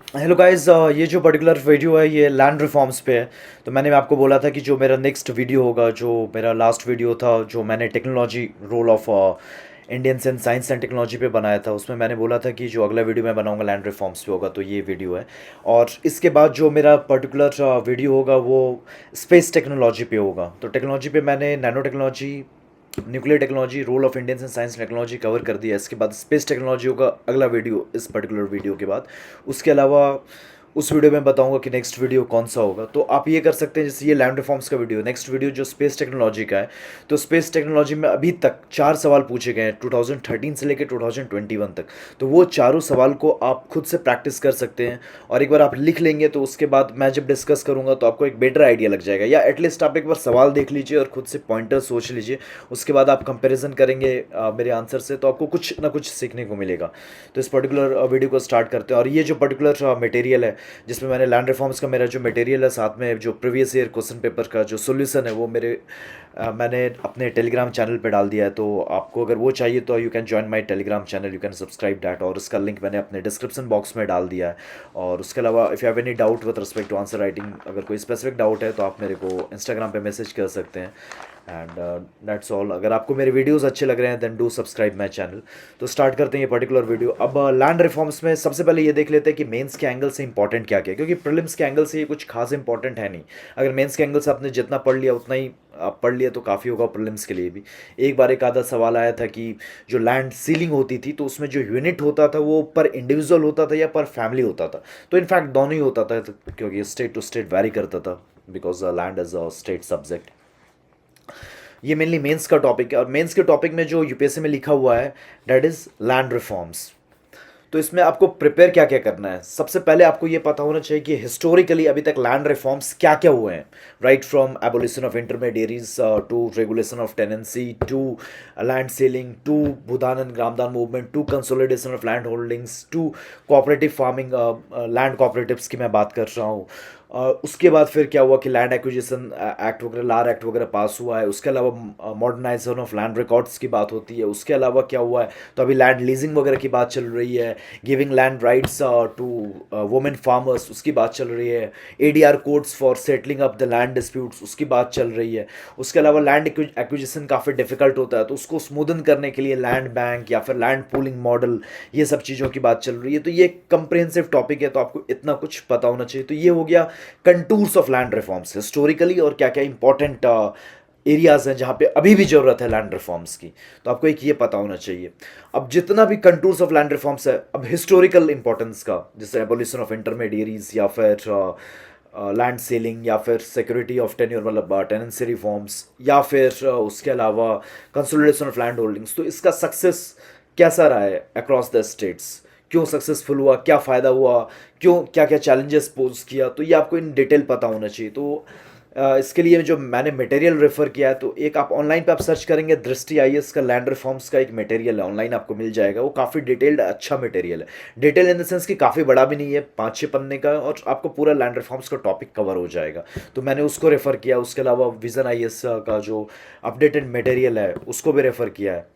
Hello guys, ये जो particular video है ये लैंड रिफॉर्म्स पे है। तो मैंने आपको बोला था कि जो मेरा नेक्स्ट वीडियो होगा, जो मेरा लास्ट वीडियो था जो मैंने technology role of Indians in science and technology पे बनाया था, उसमें मैंने बोला था कि जो अगला वीडियो मैं बनाऊंगा लैंड रिफॉर्म्स पे होगा। तो ये वीडियो है। और इसके बाद जो मेरा पर्टिकुलर वीडियो होगा वो स्पेस टेक्नोलॉजी पे होगा। तो टेक्नोलॉजी पे मैंने nano technology, nuclear technology, role of Indians in science technology cover कर दिया है। इसके बाद स्पेस टेक्नोलॉजी होगा अगला वीडियो इस पर्टिकुलर वीडियो के बाद। उसके अलावा उस वीडियो में बताऊंगा कि नेक्स्ट वीडियो कौन सा होगा। तो आप ये कर सकते हैं, जैसे ये लैंड रिफॉर्म्स का वीडियो, नेक्स्ट वीडियो जो स्पेस टेक्नोलॉजी का है। तो स्पेस टेक्नोलॉजी में अभी तक 4 सवाल पूछे गए हैं 2013 से लेकर 2021 तक। तो वो चारों सवाल को आप खुद से प्रैक्टिस कर सकते हैं। और एक बार आप लिख लेंगे तो उसके बाद मैं जब डिस्कस करूंगा तो आपको एक बेटर आइडिया लग जाएगा, या एटलीस्ट आप एक बार सवाल देख लीजिए और खुद से पॉइंटर सोच लीजिए। उसके बाद आप कंपैरिजन करेंगे मेरे आंसर से, तो आपको कुछ ना कुछ सीखने को मिलेगा। तो इस पर्टिकुलर वीडियो को स्टार्ट करते हैं। और ये जो पर्टिकुलर मटेरियल है जिसमें मैंने लैंड रिफॉर्म्स का मेरा जो मटेरियल है, साथ में जो प्रीवियस ईयर क्वेश्चन पेपर का जो सोल्यूशन है वो मैंने अपने टेलीग्राम चैनल पे डाल दिया है। तो आपको अगर वो चाहिए तो you can join my Telegram channel, you can subscribe that. और उसका लिंक मैंने अपने डिस्क्रिप्शन बॉक्स में डाल दिया है। और उसके अलावा if you have any doubt with respect to answer writing, अगर कोई स्पेसिफिक डाउट है तो आप मेरे को इंस्टाग्राम पे मैसेज कर सकते हैं। And that's all. अगर आपको मेरे वीडियोस अच्छे लग रहे हैं then do subscribe my channel. तो स्टार्ट करते हैं ये पर्टिकुलर वीडियो। अब लैंड रिफॉर्म्स में सबसे पहले ये देख लेते हैं कि मेंस के एंगल से इंपॉर्टेंट क्या क्या है, क्योंकि प्रीलिम्स के एंगल से ये कुछ खास इंपॉर्टेंट है नहीं। अगर मेंस के एंगल से आपने जितना पढ़ लिया उतना ही आप पढ़ लिया तो काफ़ी होगा प्रीलिम्स के लिए भी। एक बार एक आधा सवाल आया था कि जो लैंड सीलिंग होती थी तो उसमें जो यूनिट होता था वो पर इंडिविजुअल होता था या पर फैमिली होता था। तो इनफैक्ट दोनों ही होता था, क्योंकि स्टेट टू स्टेट वैरी करता था, because land is a state subject. ये मेनली मेंस का टॉपिक है। और मेंस के टॉपिक में जो यूपीएससी में लिखा हुआ है दैट इज लैंड रिफॉर्म्स। तो इसमें आपको प्रिपेयर क्या क्या करना है, सबसे पहले आपको ये पता होना चाहिए कि हिस्टोरिकली अभी तक लैंड रिफॉर्म्स क्या क्या हुए हैं। Right from abolition of intermediaries to regulation of tenancy to land ceiling to Bhoodan and Gramdan movement to consolidation of land holdings to cooperative farming, land cooperatives की मैं बात कर रहा हूँ। उसके बाद फिर क्या हुआ कि लैंड एक्विजिशन एक्ट वगैरह, लार एक्ट वगैरह पास हुआ है। उसके अलावा मॉडर्नाइजेशन ऑफ लैंड रिकॉर्ड्स की बात होती है। उसके अलावा क्या हुआ है, तो अभी लैंड लीजिंग वगैरह की बात चल रही है। Giving land rights to women farmers, उसकी बात चल रही है। ADR codes for settling up the land disputes, उसकी बात चल रही है। उसके अलावा लैंड एक्विजिशन काफ़ी डिफिकल्ट होता है, तो उसको स्मूदन करने के लिए लैंड बैंक या फिर लैंड पूलिंग मॉडल, ये सब चीज़ों की बात चल रही है। तो ये कंप्रिहेंसिव टॉपिक है, तो आपको इतना कुछ पता होना चाहिए। तो ये हो गया contours of land reforms historically, और क्या क्या इंपॉर्टेंट एरियाज हैं जहाँ पे अभी भी ज़रूरत है लैंड रिफॉर्म्स की। तो आपको एक ये पता होना चाहिए। अब जितना भी कंटूर्स ऑफ लैंड रिफॉर्म्स है, अब हिस्टोरिकल इंपॉर्टेंस का, जैसे एबोलिशन ऑफ इंटरमीडियरीज या फिर लैंड सेलिंग या फिर सिक्योरिटी ऑफ टेन्योर, मतलब टेनेंसी रिफॉर्म्स, या फिर उसके अलावा कंसोलिडेशन ऑफ लैंड होल्डिंग्स। तो इसका सक्सेस कैसा रहा है अक्रॉस द स्टेट्स, क्यों सक्सेसफुल हुआ, क्या फ़ायदा हुआ, क्यों, क्या क्या चैलेंजेस पोज किया, तो ये आपको इन डिटेल पता होना चाहिए। तो इसके लिए जो मैंने मटेरियल रेफर किया है, तो एक आप ऑनलाइन पे आप सर्च करेंगे दृष्टि आईएएस का लैंड रिफॉर्म्स का एक मटेरियल है, ऑनलाइन आपको मिल जाएगा। वो काफ़ी डिटेल्ड अच्छा मटेरियल है। डिटेल इन द सेंस कि काफ़ी बड़ा भी नहीं है, 5-6 पन्ने का, और आपको पूरा लैंड रिफॉर्म्स का टॉपिक कवर हो जाएगा। तो मैंने उसको रेफर किया। उसके अलावा विजन आईएएस का जो अपडेटेड मटेरियल है उसको भी रेफर किया है।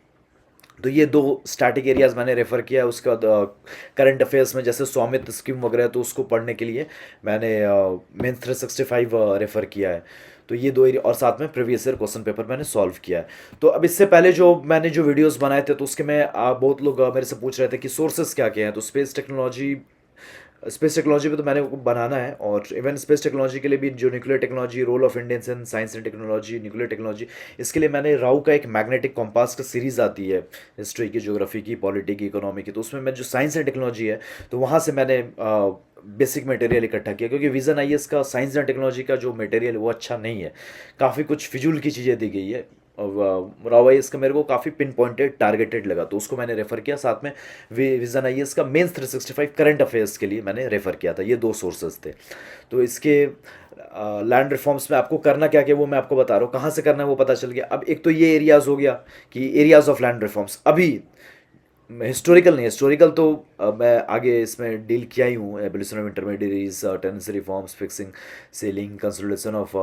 तो ये दो स्टैटिक एरियाज़ मैंने रेफ़र किया है। उसके बाद करंट अफेयर्स में जैसे स्वामित्व स्कीम वगैरह, तो उसको पढ़ने के लिए मैंने मेंस 365 रेफ़र किया है। तो ये दो एरिया, और साथ में प्रीवियस ईयर क्वेश्चन पेपर मैंने सॉल्व किया है। तो अब इससे पहले जो मैंने जो वीडियोस बनाए थे तो उसके में बहुत लोग मेरे से पूछ रहे थे कि सोर्सेज क्या क्या हैं। तो स्पेस टेक्नोलॉजी पे तो मैंने वो बनाना है, और इवन स्पेस टेक्नोलॉजी के लिए भी जो nuclear technology, role of Indians in science and technology, nuclear technology, इसके लिए मैंने राउ का एक मैग्नेटिक कॉम्पास का सीरीज़ आती है, हिस्ट्री की, ज्योग्राफी की, पॉलिटी की, इकोनॉमी की। तो उसमें मैं जो साइंस एंड टेक्नोलॉजी है तो वहाँ से मैंने बेसिक मटेरियल इकट्ठा किया, क्योंकि विजन आईएएस का साइंस एंड टेक्नोलॉजी का जो मटेरियल है वो अच्छा नहीं है। काफ़ी कुछ फिजूल की चीज़ें दी गई है। राव आई का मेरे को काफ़ी पिन पॉइंटेड टारगेटेड लगा, तो उसको मैंने रेफर किया। साथ में विजन आई का मेंस 365 करंट अफेयर्स के लिए मैंने रेफर किया था। ये दो सोर्सेज थे। तो इसके लैंड रिफॉर्म्स में आपको करना क्या क्या वो मैं आपको बता रहा हूँ, कहाँ से करना है वो पता चल गया। अब एक तो ये एरियाज हो गया कि एरियाज ऑफ लैंड रिफॉर्म्स। अभी हिस्टोरिकल नहीं, हिस्टोरिकल तो मैं आगे इसमें डील किया ही हूँ, abolition of intermediaries, tenancy reforms, fixing, selling, consolidation of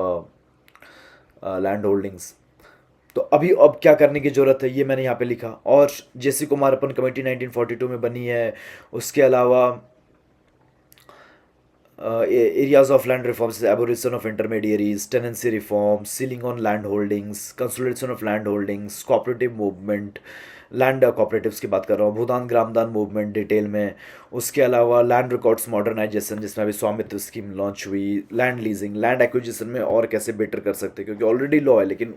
land holdings. तो अभी अब क्या करने की ज़रूरत है ये मैंने यहाँ पे लिखा। और जेसी कुमार अपन कमेटी 1942 में बनी है। उसके अलावा areas of land reforms is abolition of intermediaries, tenancy reform, ceiling on land holdings, consolidation of land holdings, cooperative movement, land cooperatives की बात कर रहा हूँ, भूदान ग्रामदान मूवमेंट डिटेल में, उसके अलावा लैंड रिकॉर्ड्स मॉडर्नाइजेशन जिसमें अभी स्वामित्व स्कीम लॉन्च हुई, लैंड लीजिंग, लैंड एक्विजिशन में और कैसे बेटर कर सकते हैं क्योंकि ऑलरेडी लॉ है लेकिन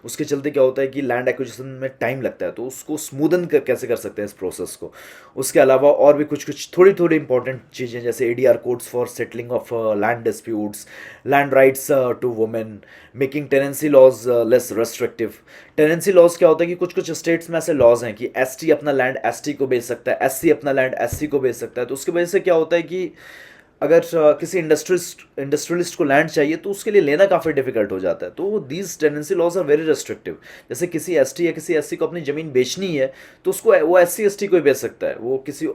उसके चलते क्या होता है कि लैंड एक्विजिशन में टाइम लगता है, तो उसको स्मूदन कैसे कर सकते हैं इस प्रोसेस को। उसके अलावा और भी कुछ थोड़ी थोड़ी इंपॉर्टेंट चीज़ें जैसे ADR codes for settling of land disputes, land rights to women, making tenancy laws less restrictive. Tenancy laws क्या होता है कि कुछ स्टेट्स में ऐसे लॉज हैं कि ST अपना लैंड ST को बेच सकता है, SC अपना लैंड SC को बेच सकता है, तो उसकी वजह से क्या होता है कि अगर किसी इंडस्ट्रियलिस्ट को लैंड चाहिए तो उसके लिए लेना काफ़ी डिफिकल्ट हो जाता है, तो these tenancy laws are very restrictive. जैसे किसी ST या किसी SC को अपनी ज़मीन बेचनी है तो उसको वो SC ST को ही बेच सकता है, वो किसी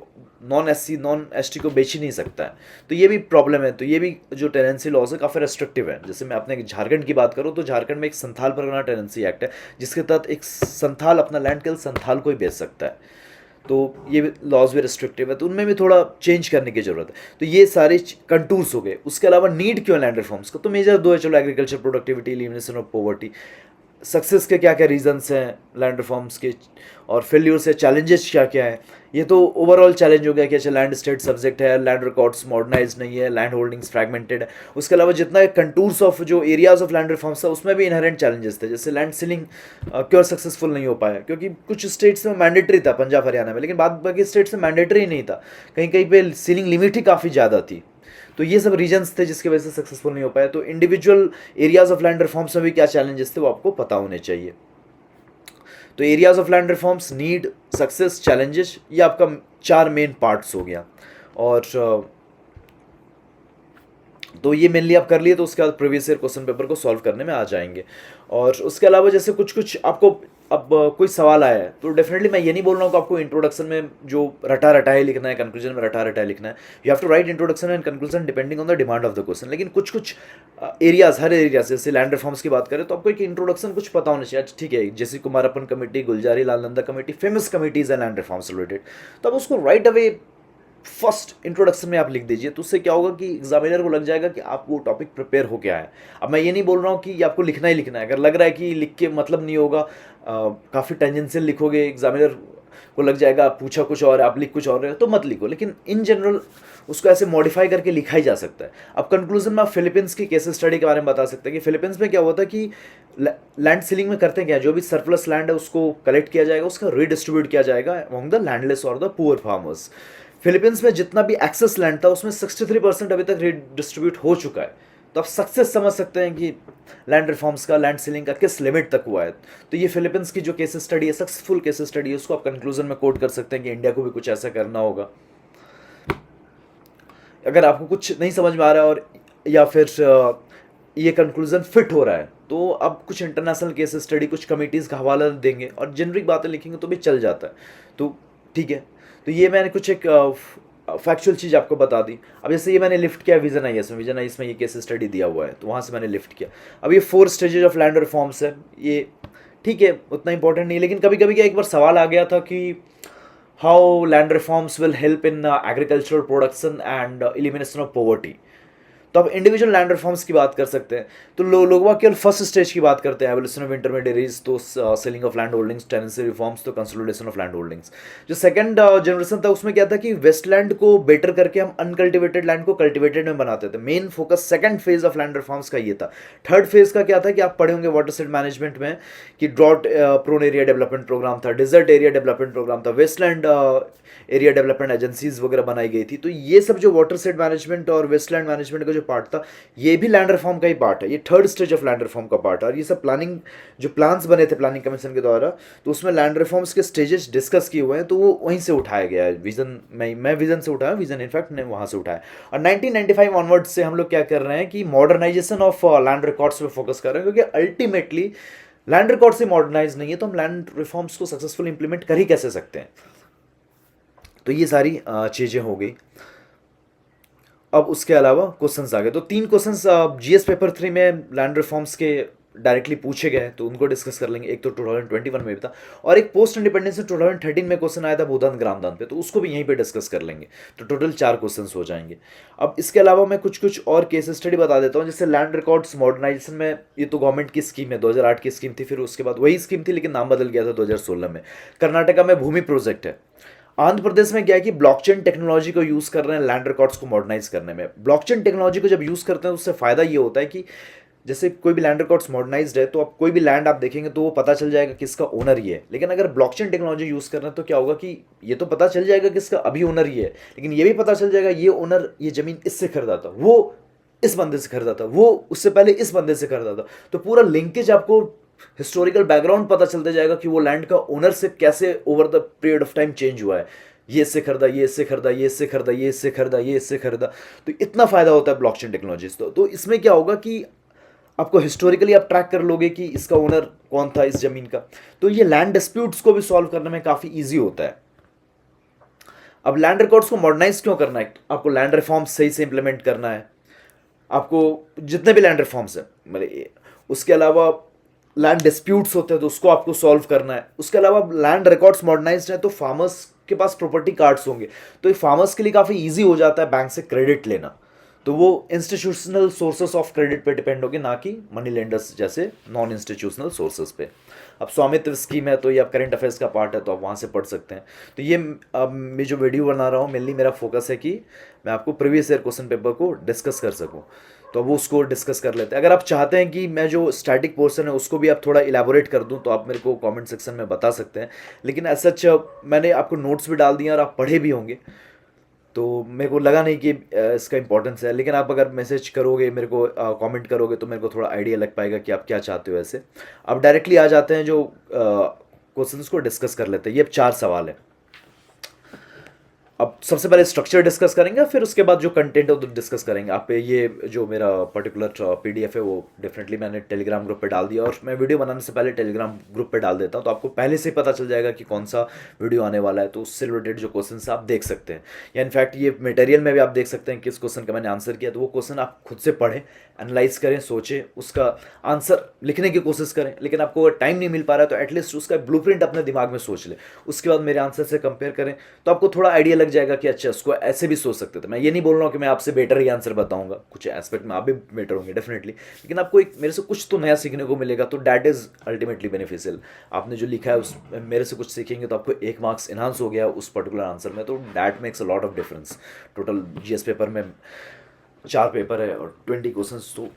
नॉन SC नॉन ST को बेच ही नहीं सकता है, तो ये भी प्रॉब्लम है। तो ये भी जो टेनेंसी लॉज है काफ़ी रेस्ट्रिक्टिव है। जैसे मैं अपने झारखंड की बात करूँ तो झारखंड में एक संथाल परगना टेनेंसी एक्ट है जिसके तहत एक संथाल अपना लैंड केवल संथाल को ही बेच सकता है, तो ये लॉज भी रिस्ट्रिक्टिव है, तो उनमें भी थोड़ा चेंज करने की जरूरत है। तो ये सारे कंटूर्स हो गए। उसके अलावा नीड क्यों है लैंड रिफॉर्म्स का, तो मेजर दो है, चलो agriculture productivity, elimination of poverty. Success के क्या क्या रीजंस हैं लैंड रिफॉर्म्स के, और फेल्यूर से चैलेंजेस क्या क्या है। ये तो ओवरऑल चैलेंज हो गया कि अच्छा लैंड स्टेट सब्जेक्ट है, लैंड रिकॉर्ड्स मॉडर्नाइज नहीं है, लैंड होल्डिंग्स फ्रैगमेंटेड है। उसके अलावा जितना कंटूर्स ऑफ जो एरियाज ऑफ लैंड रिफॉर्म्स था उसमें भी इनहेरेंट चैलेंजेस थे, जैसे लैंड सीलिंग क्यों सक्सेसफुल नहीं हो पाया, क्योंकि कुछ स्टेट्स में मैंडेटरी था, पंजाब हरियाणा में, लेकिन बाकी स्टेट्स में मैंडेटरी नहीं था, कहीं कहीं पे सीलिंग लिमिट ही काफ़ी ज़्यादा थी। तो ये सब रीजंस थे जिसकी वजह से सक्सेसफुल नहीं हो पाया। तो individual areas of land reforms में भी क्या चैलेंजेस थे वो आपको पता होने चाहिए। तो areas of land reforms, need, success, challenges, ये आपका 4 मेन पार्ट्स हो गया। और तो ये मेनली आप कर लिए, तो उसके बाद प्रीवियस ईयर क्वेश्चन पेपर को सॉल्व करने में आ जाएंगे। और उसके अलावा जैसे कुछ आपको अब कोई सवाल आया है तो डेफिनेटली मैं ये नहीं बोल रहा हूँ कि आपको इंट्रोडक्शन में जो रटा रटाए लिखना है, कंक्लूजन में रटा रटाए लिखना है। You have to write introduction and conclusion depending on the demand of the question. लेकिन कुछ एरियाज, हर एरिया से, जैसे लैंड रिफॉर्म्स की बात करें तो आपको एक इंट्रोडक्शन कुछ पता होना चाहिए। ठीक है, जैसे कुमारप्पन committee, Gulzari Lal Nanda committee, famous committees है लैंड रिफॉर्म्स रिलेटेड, तो आप उसको राइट अवे फर्स्ट इंट्रोडक्शन में आप लिख दीजिए, तो उससे क्या होगा कि एग्जामिनर को लग जाएगा कि आप वो टॉपिक प्रिपेयर हो गया है। अब मैं ये नहीं बोल रहा हूँ कि ये आपको लिखना ही लिखना है, अगर लग रहा है कि लिख के मतलब नहीं होगा, काफ़ी टेंजेंशियल लिखोगे, एग्जामिनर को लग जाएगा आप पूछा कुछ और आप लिख कुछ और रहे हो, तो मत लिखो। लेकिन इन जनरल उसको ऐसे मॉडिफाई करके लिखा ही जा सकता है। अब कंक्लूजन में आप फिलीपींस की केस स्टडी के बारे में बता सकते हैं कि फिलीपींस में क्या होता है कि लैंड सीलिंग में करते हैं क्या, जो भी सरप्लस लैंड है उसको कलेक्ट किया जाएगा, उसका रीडिस्ट्रीब्यूट किया जाएगा अमंग द लैंडलेस और द पुअर फार्मर्स। फिलीपींस में जितना भी एक्सेस लैंड था उसमें 63% अभी तक रीडिस्ट्रीब्यूट हो चुका है। तो आप सक्सेस समझ सकते हैं कि लैंड रिफॉर्म्स का, लैंड सीलिंग का किस लिमिट तक हुआ है। तो ये फिलीपींस की जो केस स्टडी है, सक्सेसफुल केस स्टडी है, उसको आप कंक्लूजन में कोट कर सकते हैं कि इंडिया को भी कुछ ऐसा करना होगा। अगर आपको कुछ नहीं समझ में आ रहा है और या फिर ये कंक्लूजन फिट हो रहा है तो आप कुछ इंटरनेशनल केस स्टडी, कुछ कमिटीज़ का हवाला देंगे और जेनरिक बातें लिखेंगे तो भी चल जाता है। तो ठीक है, तो ये मैंने कुछ एक फैक्चुअल चीज़ आपको बता दी। अब जैसे ये मैंने लिफ्ट किया विजन आईएएस में, विजन आईएएस में ये केस स्टडी दिया हुआ है तो वहाँ से मैंने लिफ्ट किया। अब ये 4 स्टेजेज ऑफ लैंड रिफॉर्म्स है, ये ठीक है उतना इंपॉर्टेंट नहीं, लेकिन कभी कभी क्या एक बार सवाल आ गया था कि how land reforms will help in agricultural production and elimination of poverty. तो अब इंडिविजुअल लैंड रिफॉर्म्स की बात कर सकते हैं। तो लोग केवल फर्स्ट स्टेज की बात करते हैं, एवोल्यूशन ऑफ इंटरमीडिएरीज, तो selling of land holdings, tenancy reforms, तो कंसोलिडेशन ऑफ लैंड होल्डिंग्स। जो सेकंड जनरेशन था उसमें क्या था कि वेस्टलैंड को बेटर करके हम अनकल्टिवेटेड लैंड को कल्टिवेटेड में बनाते थे। Main focus second phase of land reforms का ये था। थर्ड फेज का क्या था कि आप पढ़े होंगे वाटर सेट मैनेजमेंट में कि drought prone area development programme था, डिजर्ट एरिया डेवलपमेंट प्रोग्राम था, वेस्टलैंड एरिया डेवलपमेंट एजेंसीज वगैरह बनाई गई थी। तो ये सब जो वाटर सेट मैनेजमेंट और वेस्टलैंड मैनेजमेंट का जो पार्ट था ये भी लैंड रिफॉर्म का ही पार्ट है, ये third stage of land reform का पार्ट है। और ये सब प्लानिंग जो प्लान्स बने थे प्लानिंग कमीशन के द्वारा तो उसमें लैंड रिफॉर्म्स के स्टेजेस डिस्कस किए हुए हैं, तो वो वहीं से उठाया गया है। विजन मैं विजन से उठाया, विजन इनफैक्ट ने वहाँ से उठाया। और 1995 ऑनवर्ड से हम लोग क्या कर रहे हैं कि मॉडर्नाइजेशन ऑफ लैंड रिकॉर्ड्स पे फोकस कर रहे हैं, क्योंकि अल्टीमेटली लैंड रिकॉर्ड से मॉडर्नाइज नहीं है तो हम लैंड रिफॉर्म्स को सक्सेसफुल इंप्लीमेंट कर ही कैसे सकते हैं। तो ये सारी चीज़ें हो गई। अब उसके अलावा क्वेश्चंस आ गए, तो 3 क्वेश्चंस जीएस पेपर 3 में लैंड रिफॉर्म्स के डायरेक्टली पूछे गए तो उनको डिस्कस कर लेंगे। एक तो 2021 में भी था, और एक पोस्ट इंडिपेंडेंस से 2013 में क्वेश्चन आया था भूदान ग्रामदान पे, तो उसको भी यहीं पे डिस्कस कर लेंगे। तो टोटल 4 क्वेश्चंस हो जाएंगे। अब इसके अलावा मैं कुछ कुछ और केस स्टडी बता देता हूँ। जैसे लैंड रिकॉर्ड्स मॉडर्नाइजेशन में, ये तो गवर्नमेंट की स्कीम है, 2008 की स्कीम थी, फिर उसके बाद वही स्कीम थी लेकिन नाम बदल गया था 2016 में। कर्नाटका में भूमि प्रोजेक्ट है। आंध्र प्रदेश में क्या है कि ब्लॉकचेन टेक्नोलॉजी को यूज कर रहे हैं लैंड रिकॉर्ड्स को मॉडर्नाइज करने में। ब्लॉकचेन टेक्नोलॉजी को जब यूज करते हैं उससे फायदा ये होता है कि जैसे कोई भी लैंड रिकॉर्ड्स मॉडर्नाइज्ड है तो आप कोई भी लैंड आप देखेंगे तो वो पता चल जाएगा किसका ओनर ये है। लेकिन अगर ब्लॉकचेन टेक्नोलॉजी यूज कर रहे हैं तो क्या होगा कि ये तो पता चल जाएगा किसका अभी ओनर ये है, लेकिन ये भी पता चल जाएगा ये ओनर ये जमीन इससे खरीदा था, वो इस बंदे से खरीदा था, वो उससे पहले इस बंदे से खरीदा था। तो पूरा लिंकेज आपको हिस्टोरिकल बैकग्राउंड पता चलता जाएगा कि वो लैंड का ओनर से कैसे over the period of time change हुआ है। ये इससे खरीदा, ये इससे खरीदा, ये इससे खरीदा, ये इससे खरीदा, ये इससे खरीदा। तो इतना फायदा होता है ब्लॉकचेन टेक्नोलॉजीज। तो इसमें क्या होगा कि आपको हिस्टोरिकली आप ट्रैक कर लोगे कि इसका ओनर कौन था इस जमीन का। तो ये लैंड डिस्प्यूट्स को भी सॉल्व करने में काफी इजी होता है। अब लैंड रिकॉर्ड्स को मॉडर्नाइज क्यों करना है? आपको लैंड रिफॉर्म्स सही से इंप्लीमेंट करना है। आपको जितने भी लैंड रिफॉर्म्स है, मतलब उसके अलावा लैंड डिस्प्यूट्स होते हैं तो उसको आपको सॉल्व करना है। उसके अलावा लैंड रिकॉर्ड्स मॉडर्नाइज्ड है तो फार्मर्स के पास प्रॉपर्टी कार्ड्स होंगे, तो ये फार्मर्स के लिए काफ़ी इजी हो जाता है बैंक से क्रेडिट लेना। तो वो इंस्टीट्यूशनल सोर्सेस ऑफ क्रेडिट पे डिपेंड होगी, ना कि मनी लेंडर्स जैसे नॉन इंस्टीट्यूशनल सोर्सेस पे। अब स्वामित्व स्कीम है तो ये अब करंट अफेयर्स का पार्ट है तो आप वहाँ से पढ़ सकते हैं। तो ये अब मैं जो वीडियो बना रहा हूँ मेनली मेरा फोकस है कि मैं आपको प्रीवियस ईयर क्वेश्चन पेपर को डिस्कस कर सकूँ। तो अब वो उसको डिस्कस कर लेते हैं। अगर आप चाहते हैं कि मैं जो स्टैटिक पोर्शन है उसको भी आप थोड़ा इलेबोरेट कर दूं तो आप मेरे को कमेंट सेक्शन में बता सकते हैं। लेकिन ऐसा मैंने आपको नोट्स भी डाल दिए और आप पढ़े भी होंगे, तो मेरे को लगा नहीं कि इसका इंपॉर्टेंस है। लेकिन आप अगर मैसेज करोगे मेरे को, कमेंट करोगे, तो मेरे को थोड़ा आइडिया लग पाएगा कि आप क्या चाहते हो। ऐसे अब डायरेक्टली आ जाते हैं जो क्वेश्चंस को डिस्कस कर लेते हैं। ये अब 4 सवाल है। अब सबसे पहले स्ट्रक्चर डिस्कस करेंगे, फिर उसके बाद जो कंटेंट है वो डिस्कस करेंगे। आप ये जो मेरा पर्टिकुलर पीडीएफ है वो डेफिनेटली मैंने टेलीग्राम ग्रुप पे डाल दिया, और मैं वीडियो बनाने से पहले टेलीग्राम ग्रुप पे डाल देता हूँ, तो आपको पहले से ही पता चल जाएगा कि कौन सा वीडियो आने वाला है। तो उससे रिलेटेड जो क्वेश्चन आप देख सकते हैं, या इनफैक्ट ये मटेरियल में भी आप देख सकते हैं किस क्वेश्चन का मैंने आंसर किया। तो वो क्वेश्चन आप खुद से पढ़ें, एनालाइज करें, सोचें, उसका आंसर लिखने की कोशिश करें। लेकिन आपको अगर टाइम नहीं मिल पा रहा है तो एटलीस्ट उसका ब्लूप्रिंट अपने दिमाग में सोच लें, उसके बाद मेरे आंसर से कंपेयर करें, तो आपको थोड़ा आइडिया लग जाएगा कि अच्छा उसको ऐसे भी सोच सकते थे। मैं ये नहीं बोल रहा हूँ कि मैं आपसे बेटर ही आंसर बताऊंगा, कुछ एस्पेक्ट में आप भी बेटर होंगे डेफिनेटली, लेकिन आपको एक मेरे से कुछ तो नया सीखने को मिलेगा, तो दैट इज अल्टीमेटली बेनिफिशियल। आपने जो लिखा है उस मेरे से कुछ सीखेंगे तो आपको 1 मार्क्स इन्हांस हो गया उस पर्टिकुलर आंसर में, तो that makes a lot of difference. Total GS paper में 4 पेपर है और 20 क्वेश्चन, तो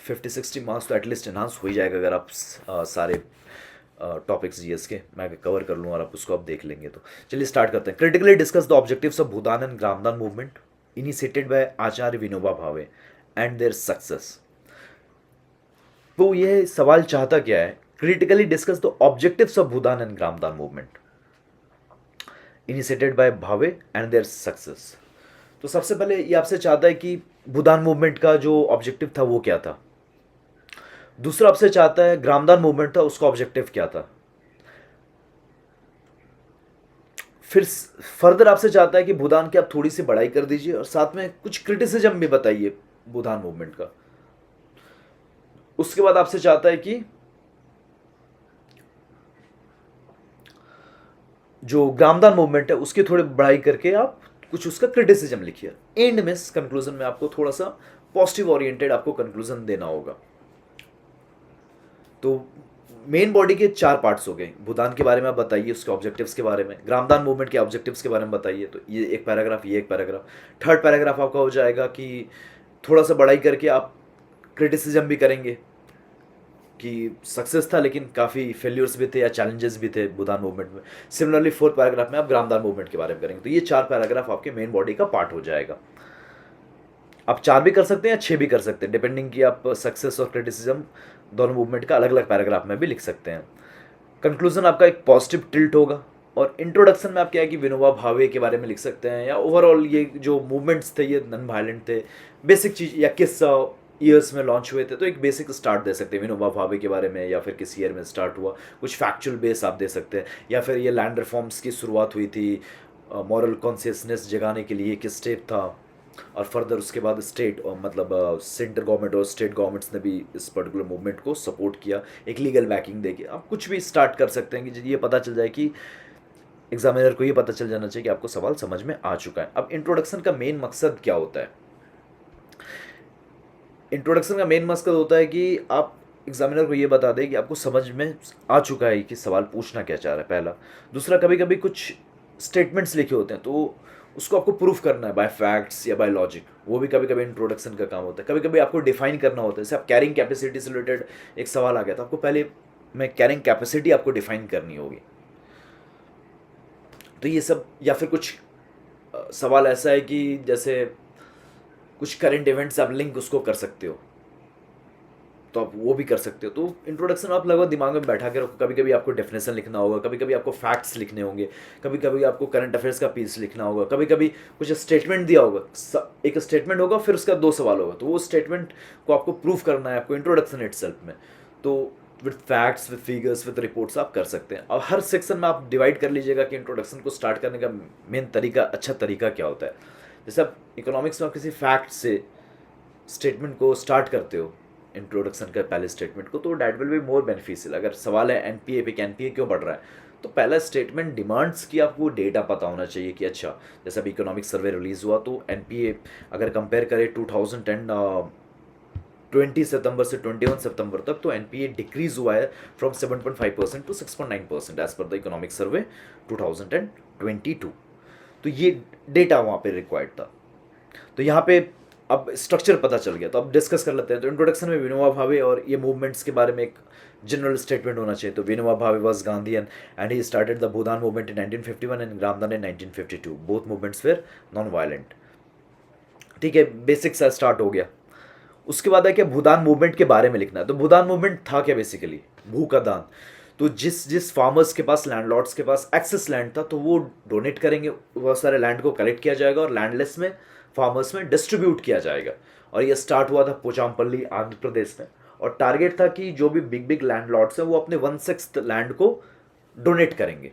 50-60 मार्क्स तो एटलीस्ट इन्हांस हो ही जाएगा अगर आप सारे टॉपिक्स जीएस के मैं कवर कर लूँ और आप उसको आप देख लेंगे। तो चलिए स्टार्ट करते हैं। Critically discuss the objectives of Bhoodan and Gramdan movement initiated by Acharya Vinoba Bhave and their success. तो ये सवाल चाहता क्या है? Critically discuss the objectives of Bhoodan and Gramdan movement initiated bye Bhave and their success. तो सबसे पहले ये आपसे चाहता है कि भूदान मूवमेंट का जो ऑब्जेक्टिव था वो क्या था। दूसरा आपसे चाहता है ग्रामदान मूवमेंट था उसका ऑब्जेक्टिव क्या था। फिर फर्दर आपसे चाहता है कि भूदान की आप थोड़ी सी बढ़ाई कर दीजिए और साथ में कुछ क्रिटिसिज्म भी बताइए भूदान मूवमेंट का। उसके बाद आपसे चाहता है कि जो ग्रामदान मूवमेंट है उसकी थोड़ी बढ़ाई करके आप कुछ उसका क्रिटिसिज्म लिखिए। एंड में कंक्लूजन में आपको थोड़ा सा पॉजिटिव ओरिएंटेड आपको कंक्लूजन देना होगा। तो मेन बॉडी के 4 पार्ट्स हो गए। भूदान के बारे में आप बताइए, उसके ऑब्जेक्टिव्स के बारे में, ग्रामदान मूवमेंट के ऑब्जेक्टिव्स के बारे में बताइए। तो ये एक पैराग्राफ, ये एक पैराग्राफ। थर्ड पैराग्राफ आपका हो जाएगा कि थोड़ा सा बढ़ाई करके आप क्रिटिसिज्म भी करेंगे कि सक्सेस था लेकिन काफ़ी फेल्यूर्स भी थे या चैलेंजेस भी थे भूदान मूवमेंट में। सिमिलरली फोर्थ पैराग्राफ में आप ग्रामदान मूवमेंट के बारे में करेंगे। तो ये 4 पैराग्राफ आपके मेन बॉडी का पार्ट हो जाएगा। आप 4 भी कर सकते हैं या 6 भी कर सकते हैं, डिपेंडिंग कि आप सक्सेस और क्रिटिसिज्म दोनों मूवमेंट का अलग अलग पैराग्राफ में भी लिख सकते हैं। कंक्लूजन आपका एक पॉजिटिव टिल्ट होगा। और इंट्रोडक्शन में आप क्या है कि विनोबा भावे के बारे में लिख सकते हैं, या ओवरऑल ये जो मूवमेंट्स थे ये नॉन वायलेंट थे, बेसिक चीज़, या किस ईयर्स में लॉन्च हुए थे, तो एक बेसिक स्टार्ट दे सकते हैं विनोबा भावे के बारे में, या फिर किस ईयर में स्टार्ट हुआ, कुछ फैक्चुअल बेस आप दे सकते हैं। या फिर ये लैंड रिफॉर्म्स की शुरुआत हुई थी, मॉरल कॉन्शियसनेस जगाने के लिए किस स्टेप था, और फर्दर उसके बाद स्टेट और मतलब सेंटर गवर्नमेंट और स्टेट गवर्नमेंट्स ने भी इस पर्टिकुलर मूवमेंट को सपोर्ट किया एक लीगल बैकिंग देके। आप कुछ भी स्टार्ट कर सकते हैं कि ये पता चल जाए कि एग्जामिनर को ये पता चल जाना चाहिए कि आपको सवाल समझ में आ चुका है। अब इंट्रोडक्शन का मेन मकसद क्या होता है? इंट्रोडक्शन का मेन मकसद होता है कि आप एग्जामिनर को ये बता दें कि आपको समझ में आ चुका है कि सवाल पूछना क्या चाह रहा है, पहला। दूसरा, कभी कभी कुछ स्टेटमेंट्स लिखे होते हैं तो उसको आपको प्रूफ करना है बाय फैक्ट्स या बाय लॉजिक, वो भी कभी कभी इंट्रोडक्शन का काम होता है। कभी कभी आपको डिफाइन करना होता है, जैसे आप कैरिंग कैपेसिटी से रिलेटेड एक सवाल आ गया तो आपको पहले मैं कैरिंग कैपेसिटी आपको डिफाइन करनी होगी। तो ये सब, या फिर कुछ सवाल ऐसा है कि जैसे कुछ करंट इवेंट्स आप लिंक उसको कर सकते हो, तो आप वो भी कर सकते हो। तो इंट्रोडक्शन आप लगभग दिमाग में बैठा के रखो। कभी कभी आपको डेफिनेशन लिखना होगा, कभी कभी आपको फैक्ट्स लिखने होंगे, कभी कभी आपको करंट अफेयर्स का पीस लिखना होगा, कभी कभी कुछ स्टेटमेंट दिया होगा, एक स्टेटमेंट होगा फिर उसका 2 सवाल होगा, तो वो स्टेटमेंट को आपको प्रूफ करना है आपको इंट्रोडक्शन इटसेल्फ में। तो with facts, with figures, with reports आप कर सकते हैं। और हर सेक्शन में आप डिवाइड कर लीजिएगा कि इंट्रोडक्शन को स्टार्ट करने का मेन तरीका, अच्छा तरीका क्या होता है। जैसे आप इकोनॉमिक्स में आप किसी फैक्ट से स्टेटमेंट को स्टार्ट करते हो, इंट्रोडक्शन का पहले स्टेटमेंट को, तो that will be more beneficial. अगर सवाल है एनपीए पे कि एनपीए क्यों बढ़ रहा है, तो पहला स्टेटमेंट डिमांड्स की आपको डेटा पता होना चाहिए कि अच्छा, जैसे अभी इकोनॉमिक सर्वे रिलीज हुआ तो एनपीए अगर कंपेयर करें 2020 सितंबर से 21 सितंबर तक, तो एनपीए डिक्रीज हुआ है from 7.5% to 6.9% as per the economic survey 2022। तो ये डेटा वहाँ पे रिक्वायर्ड था। तो यहाँ पे अब स्ट्रक्चर पता चल गया, तो अब डिस्कस कर लेते हैं। तो इंट्रोडक्शन में विनोबा भावे और ये मूवमेंट्स के बारे में एक जनरल स्टेटमेंट होना चाहिए। तो Vinoba Bhave was Gandhian and he started the Bhoodan movement in 1951 and Gramdan in 1952। Both movements were non violent. ठीक है, बेसिक सा स्टार्ट हो गया। उसके बाद है क्या, भूदान मूवमेंट के बारे में लिखना है। तो भूदान मूवमेंट था क्या, बेसिकली भू का दान। तो जिस जिस फार्मर्स के पास, लैंडलॉर्ड्स के पास एक्सेस लैंड था, तो वो डोनेट करेंगे, बहुत सारे लैंड को कलेक्ट किया जाएगा और लैंडलेस में फार्मर्स में डिस्ट्रीब्यूट किया जाएगा। और ये स्टार्ट हुआ था पोचामपल्ली, आंध्र प्रदेश में। और टारगेट था कि जो भी बिग बिग लैंडलॉर्ड्स हैं वो अपने 1/6 लैंड को डोनेट करेंगे।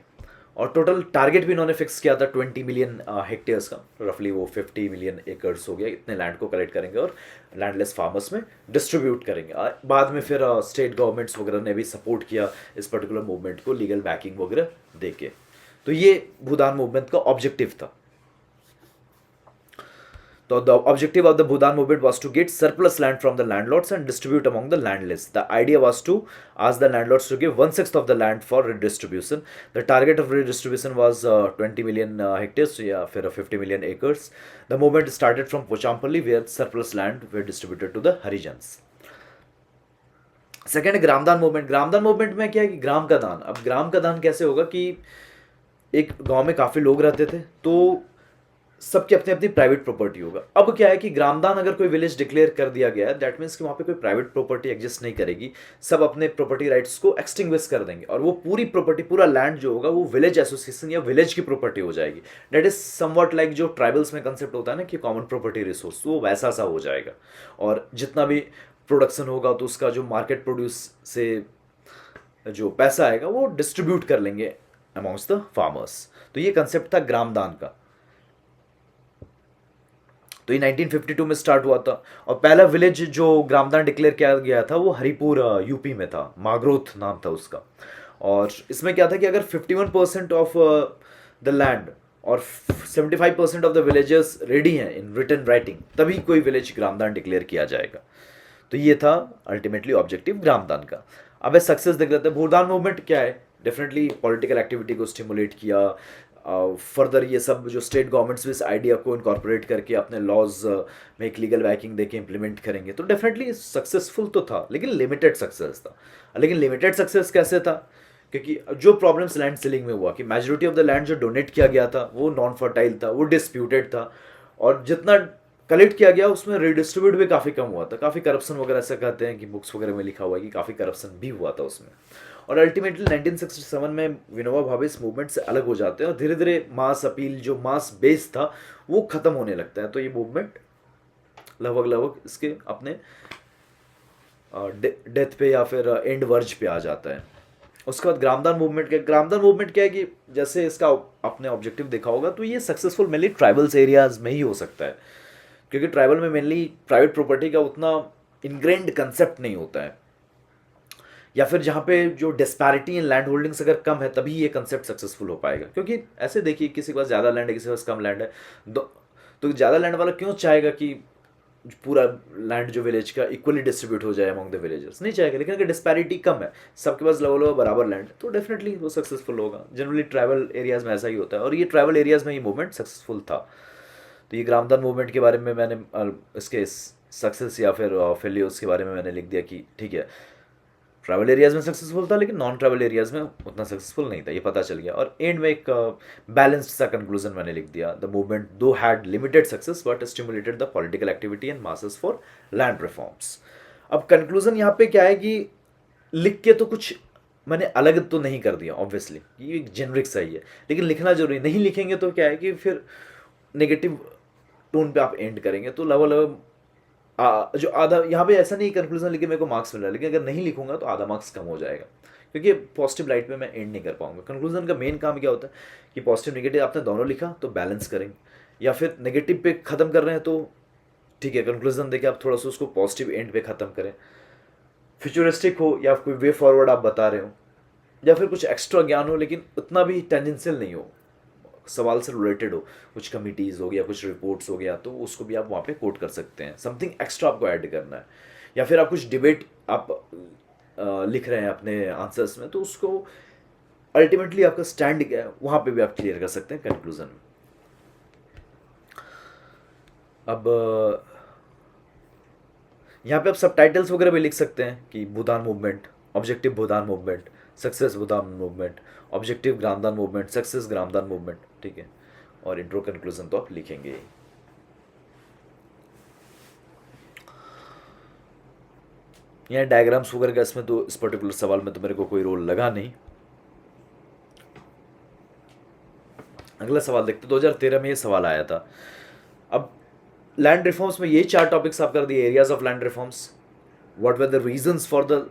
और टोटल टारगेट भी इन्होंने फिक्स किया था 20 मिलियन हेक्टेयर्स का, रफली वो 50 मिलियन एकर्स हो गया। इतने लैंड को कलेक्ट करेंगे और लैंडलेस फार्मर्स में डिस्ट्रीब्यूट करेंगे। बाद में फिर स्टेट गवर्नमेंट्स वगैरह ने भी सपोर्ट किया इस पर्टिकुलर मूवमेंट को, लीगल बैकिंग वगैरह देके। तो ये भूदान मूवमेंट का ऑब्जेक्टिव था। So the objective of the Bhudan movement was to get surplus land from the landlords and distribute among the landless. The idea was to ask the landlords to give 1/6 of the land for redistribution. The target of redistribution was 20 million hectares, so yeah, 50 million acres. The movement started from Pochampalli, where surplus land were distributed to the Harijans. Second, Gramdan movement. Gramdan movement में क्या है कि ग्राम का दान। अब ग्राम का दान कैसे होगा कि एक गांव में काफ़ी लोग रहते थे, तो सबकी अपनी अपनी प्राइवेट प्रॉपर्टी होगा। अब क्या है कि ग्रामदान अगर कोई विलेज डिक्लेयर कर दिया गया है, दैट मीन्स कि वहाँ पे कोई प्राइवेट प्रॉपर्टी एग्जिस्ट नहीं करेगी। सब अपने प्रॉपर्टी राइट्स को एक्सटिंग्विश कर देंगे और वो पूरी प्रॉपर्टी, पूरा लैंड जो होगा वो विलेज एसोसिएशन या विलेज की प्रॉपर्टी हो जाएगी। दैट इज समवट लाइक जो ट्राइबल्स में कंसेप्ट होता है ना कि कॉमन प्रॉपर्टी रिसोर्स, वो वैसा सा हो जाएगा। और जितना भी प्रोडक्शन होगा तो उसका जो मार्केट प्रोड्यूस से जो पैसा आएगा वो डिस्ट्रीब्यूट कर लेंगे अमॉन्ग्स द फार्मर्स। तो ये कंसेप्ट था ग्रामदान का। तो ये 1952 में स्टार्ट हुआ था। और पहला विलेज जो ग्रामदान डिक्लेयर किया गया था वो हरिपुर यूपी में था, मागरोथ नाम था उसका। और इसमें क्या था कि अगर 51% ऑफ द लैंड और 75% ऑफ द विलेजेस रेडी हैं इन रिटन राइटिंग, तभी कोई विलेज ग्रामदान डिक्लेयर किया जाएगा। तो ये था अल्टीमेटली ऑब्जेक्टिव ग्रामदान का। अब सक्सेस देख लेते हैं। भूदान मूवमेंट क्या है, डेफिनेटली पॉलिटिकल एक्टिविटी को स्टिमुलेट किया। फर्दर ये सब जो स्टेट गवर्नमेंट्स भी इस आइडिया को इनकॉर्पोरेट करके अपने लॉज में एक लीगल बैकिंग देके इम्प्लीमेंट करेंगे, तो डेफिनेटली सक्सेसफुल तो था, लेकिन लिमिटेड सक्सेस था। लेकिन लिमिटेड सक्सेस कैसे था, क्योंकि जो प्रॉब्लम्स लैंड सीलिंग में हुआ कि मेजोरिटी ऑफ द लैंड जो डोनेट किया गया था वो नॉन फर्टाइल था, वो डिस्प्यूटेड था। और जितना कलेक्ट किया गया उसमें रिडिस्ट्रीब्यूट भी काफ़ी कम हुआ था। काफ़ी करप्शन वगैरह ऐसा कहते हैं कि बुक्स वगैरह में लिखा हुआ है कि काफ़ी करप्शन भी हुआ था उसमें। और अल्टीमेटली 1967 में विनोबा भावे इस मूवमेंट से अलग हो जाते हैं और धीरे धीरे मास अपील, जो मास बेस था, वो ख़त्म होने लगता है। तो ये मूवमेंट लगभग इसके अपने डेथ पे या फिर एंड वर्ज पे आ जाता है। उसके बाद ग्रामदान मूवमेंट क्या है कि जैसे इसका अपने ऑब्जेक्टिव देखा होगा तो ये सक्सेसफुल मेनली ट्राइबल्स एरियाज में ही हो सकता है। क्योंकि ट्राइबल में मेनली प्राइवेट प्रॉपर्टी का उतना इनग्रेन्ड कंसेप्ट नहीं होता है, या फिर जहाँ पे जो डिस्पैरिटी इन लैंड होल्डिंग्स अगर कम है तभी ये कंसेप्ट सक्सेसफुल हो पाएगा। क्योंकि ऐसे देखिए, किसी के पास ज़्यादा लैंड है, किसी के पास कम लैंड है, तो ज़्यादा लैंड वाला क्यों चाहेगा कि पूरा लैंड जो विलेज का इक्वली डिस्ट्रीब्यूट हो जाए अमंग द विलेजर्स? नहीं चाहेगा। लेकिन अगर डिस्पैरिटी कम है, सबके पास लगभग लगभग बराबर लैंड है, तो डेफिनेटली वो सक्सेसफुल होगा। जनरली ट्राइबल एरियाज़ में ऐसा ही होता है, और ये ट्राइबल एरियाज़ में ये मूवमेंट सक्सेसफुल था। तो ये ग्रामदान मूवमेंट के बारे में मैंने इसके सक्सेस या फिर फेलियर्स के बारे में मैंने लिख दिया कि ठीक है, ट्रैवल एरियाज़ में सक्सेसफुल था लेकिन नॉन ट्रैवल एरियाज़ में उतना सक्सेसफुल नहीं था, ये पता चल गया। और एंड में एक बैलेंस्ड सा कंक्लूजन मैंने लिख दिया, द मूवमेंट दो had limited success but stimulated the political activity and masses for land reforms. अब कंक्लूजन यहाँ पे क्या है कि लिख के तो कुछ मैंने अलग तो नहीं कर दिया, ऑब्वियसली ये एक जेनरिक सही है, लेकिन लिखना जरूरी नहीं। लिखेंगे तो क्या है कि फिर नेगेटिव टोन पे आप एंड करेंगे, तो लगभग जो आधा यहाँ पे ऐसा नहीं कंक्लूजन लिखे मेरे को मार्क्स मिल रहा है, लेकिन अगर नहीं लिखूंगा तो आधा मार्क्स कम हो जाएगा, क्योंकि पॉजिटिव लाइट में मैं एंड नहीं कर पाऊंगा। कंक्लूजन का मेन काम क्या होता है कि पॉजिटिव नेगेटिव आपने दोनों लिखा तो बैलेंस करेंगे, या फिर नेगेटिव पे ख़त्म कर रहे हैं तो ठीक है, कंक्लूजन देके आप थोड़ा सा उसको पॉजिटिव एंड पे ख़त्म करें। फ्यूचरिस्टिक हो या कोई वे फॉरवर्ड आप बता रहे हो, या फिर कुछ एक्स्ट्रा ज्ञान हो लेकिन उतना भी टेंजेंशियल नहीं हो, सवाल से रिलेटेड हो, कुछ कमिटीज़ हो गया, कुछ रिपोर्ट्स हो गया, तो उसको भी आप वहाँ पे कोट कर सकते हैं। समथिंग एक्स्ट्रा आपको ऐड करना है, या फिर आप कुछ डिबेट आप लिख रहे हैं अपने आंसर्स में, तो उसको अल्टीमेटली आपका स्टैंड क्या है वहाँ पे भी आप क्लियर कर सकते हैं कंक्लूजन में। अब यहाँ पे आप सबटाइटल्स वगैरह भी लिख सकते हैं कि भूदान मूवमेंट, ऑब्जेक्टिव भूदान मूवमेंट, सक्सेस भूदान मूवमेंट, ऑब्जेक्टिव ग्रामदान मूवमेंट, सक्सेस ग्रामदान मूवमेंट, ठीक है। और इंट्रो कंक्लूजन तो आप लिखेंगे। यहाँ डायग्राम्स वगैरह का इसमें तो इस पर्टिकुलर सवाल में तो मेरे को कोई रोल लगा नहीं। अगला सवाल देखते, 2013 में ये सवाल आया था। अब लैंड रिफॉर्म्स में ये 4 टॉपिक्स आप कर दिए, areas of land reforms, what were the reasons for the,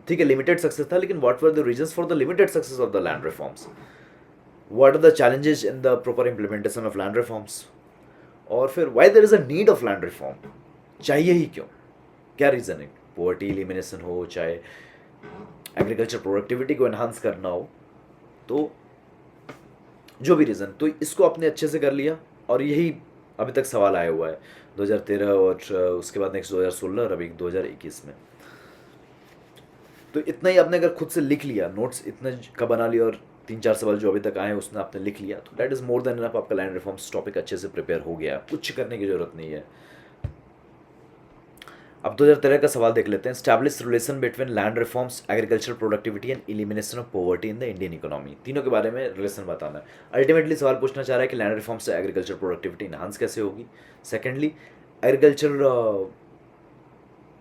ठीक है लिमिटेड सक्सेस था, लेकिन what were the reasons for the limited success of the land reforms, what are the challenges in the proper implementation of land reforms, और फिर why there is a need of land reform, चाहिए ही क्यों, क्या reason है, poverty elimination हो, चाहे agriculture productivity को एनहांस करना हो, तो जो भी रीज़न, तो इसको आपने अच्छे से कर लिया। और यही अभी तक सवाल आया हुआ है 2013 और उसके बाद नेक्स्ट 2016 और अभी 2021 में। तो इतना ही आपने अगर खुद से लिख लिया, नोट्स इतने का बना लिया, और 3-4 सवाल जो अभी तक आए हैं उसने आपने लिख लिया, तो that is more than enough, आपका लैंड रिफॉर्म्स टॉपिक अच्छे से प्रिपेयर हो गया, कुछ करने की जरूरत नहीं है। अब 2013 का सवाल देख लेते हैं, establish relation between land reforms, agriculture productivity and elimination of poverty in the Indian economy. तीनों के बारे में रिलेशन बताना है। अल्टीमेटली सवाल पूछना चाह रहा है कि लैंड रिफॉर्म से एग्रीकल्चर प्रोडक्टिविटी इनहांस कैसे होगी, सेकेंडली एग्रीकल्चर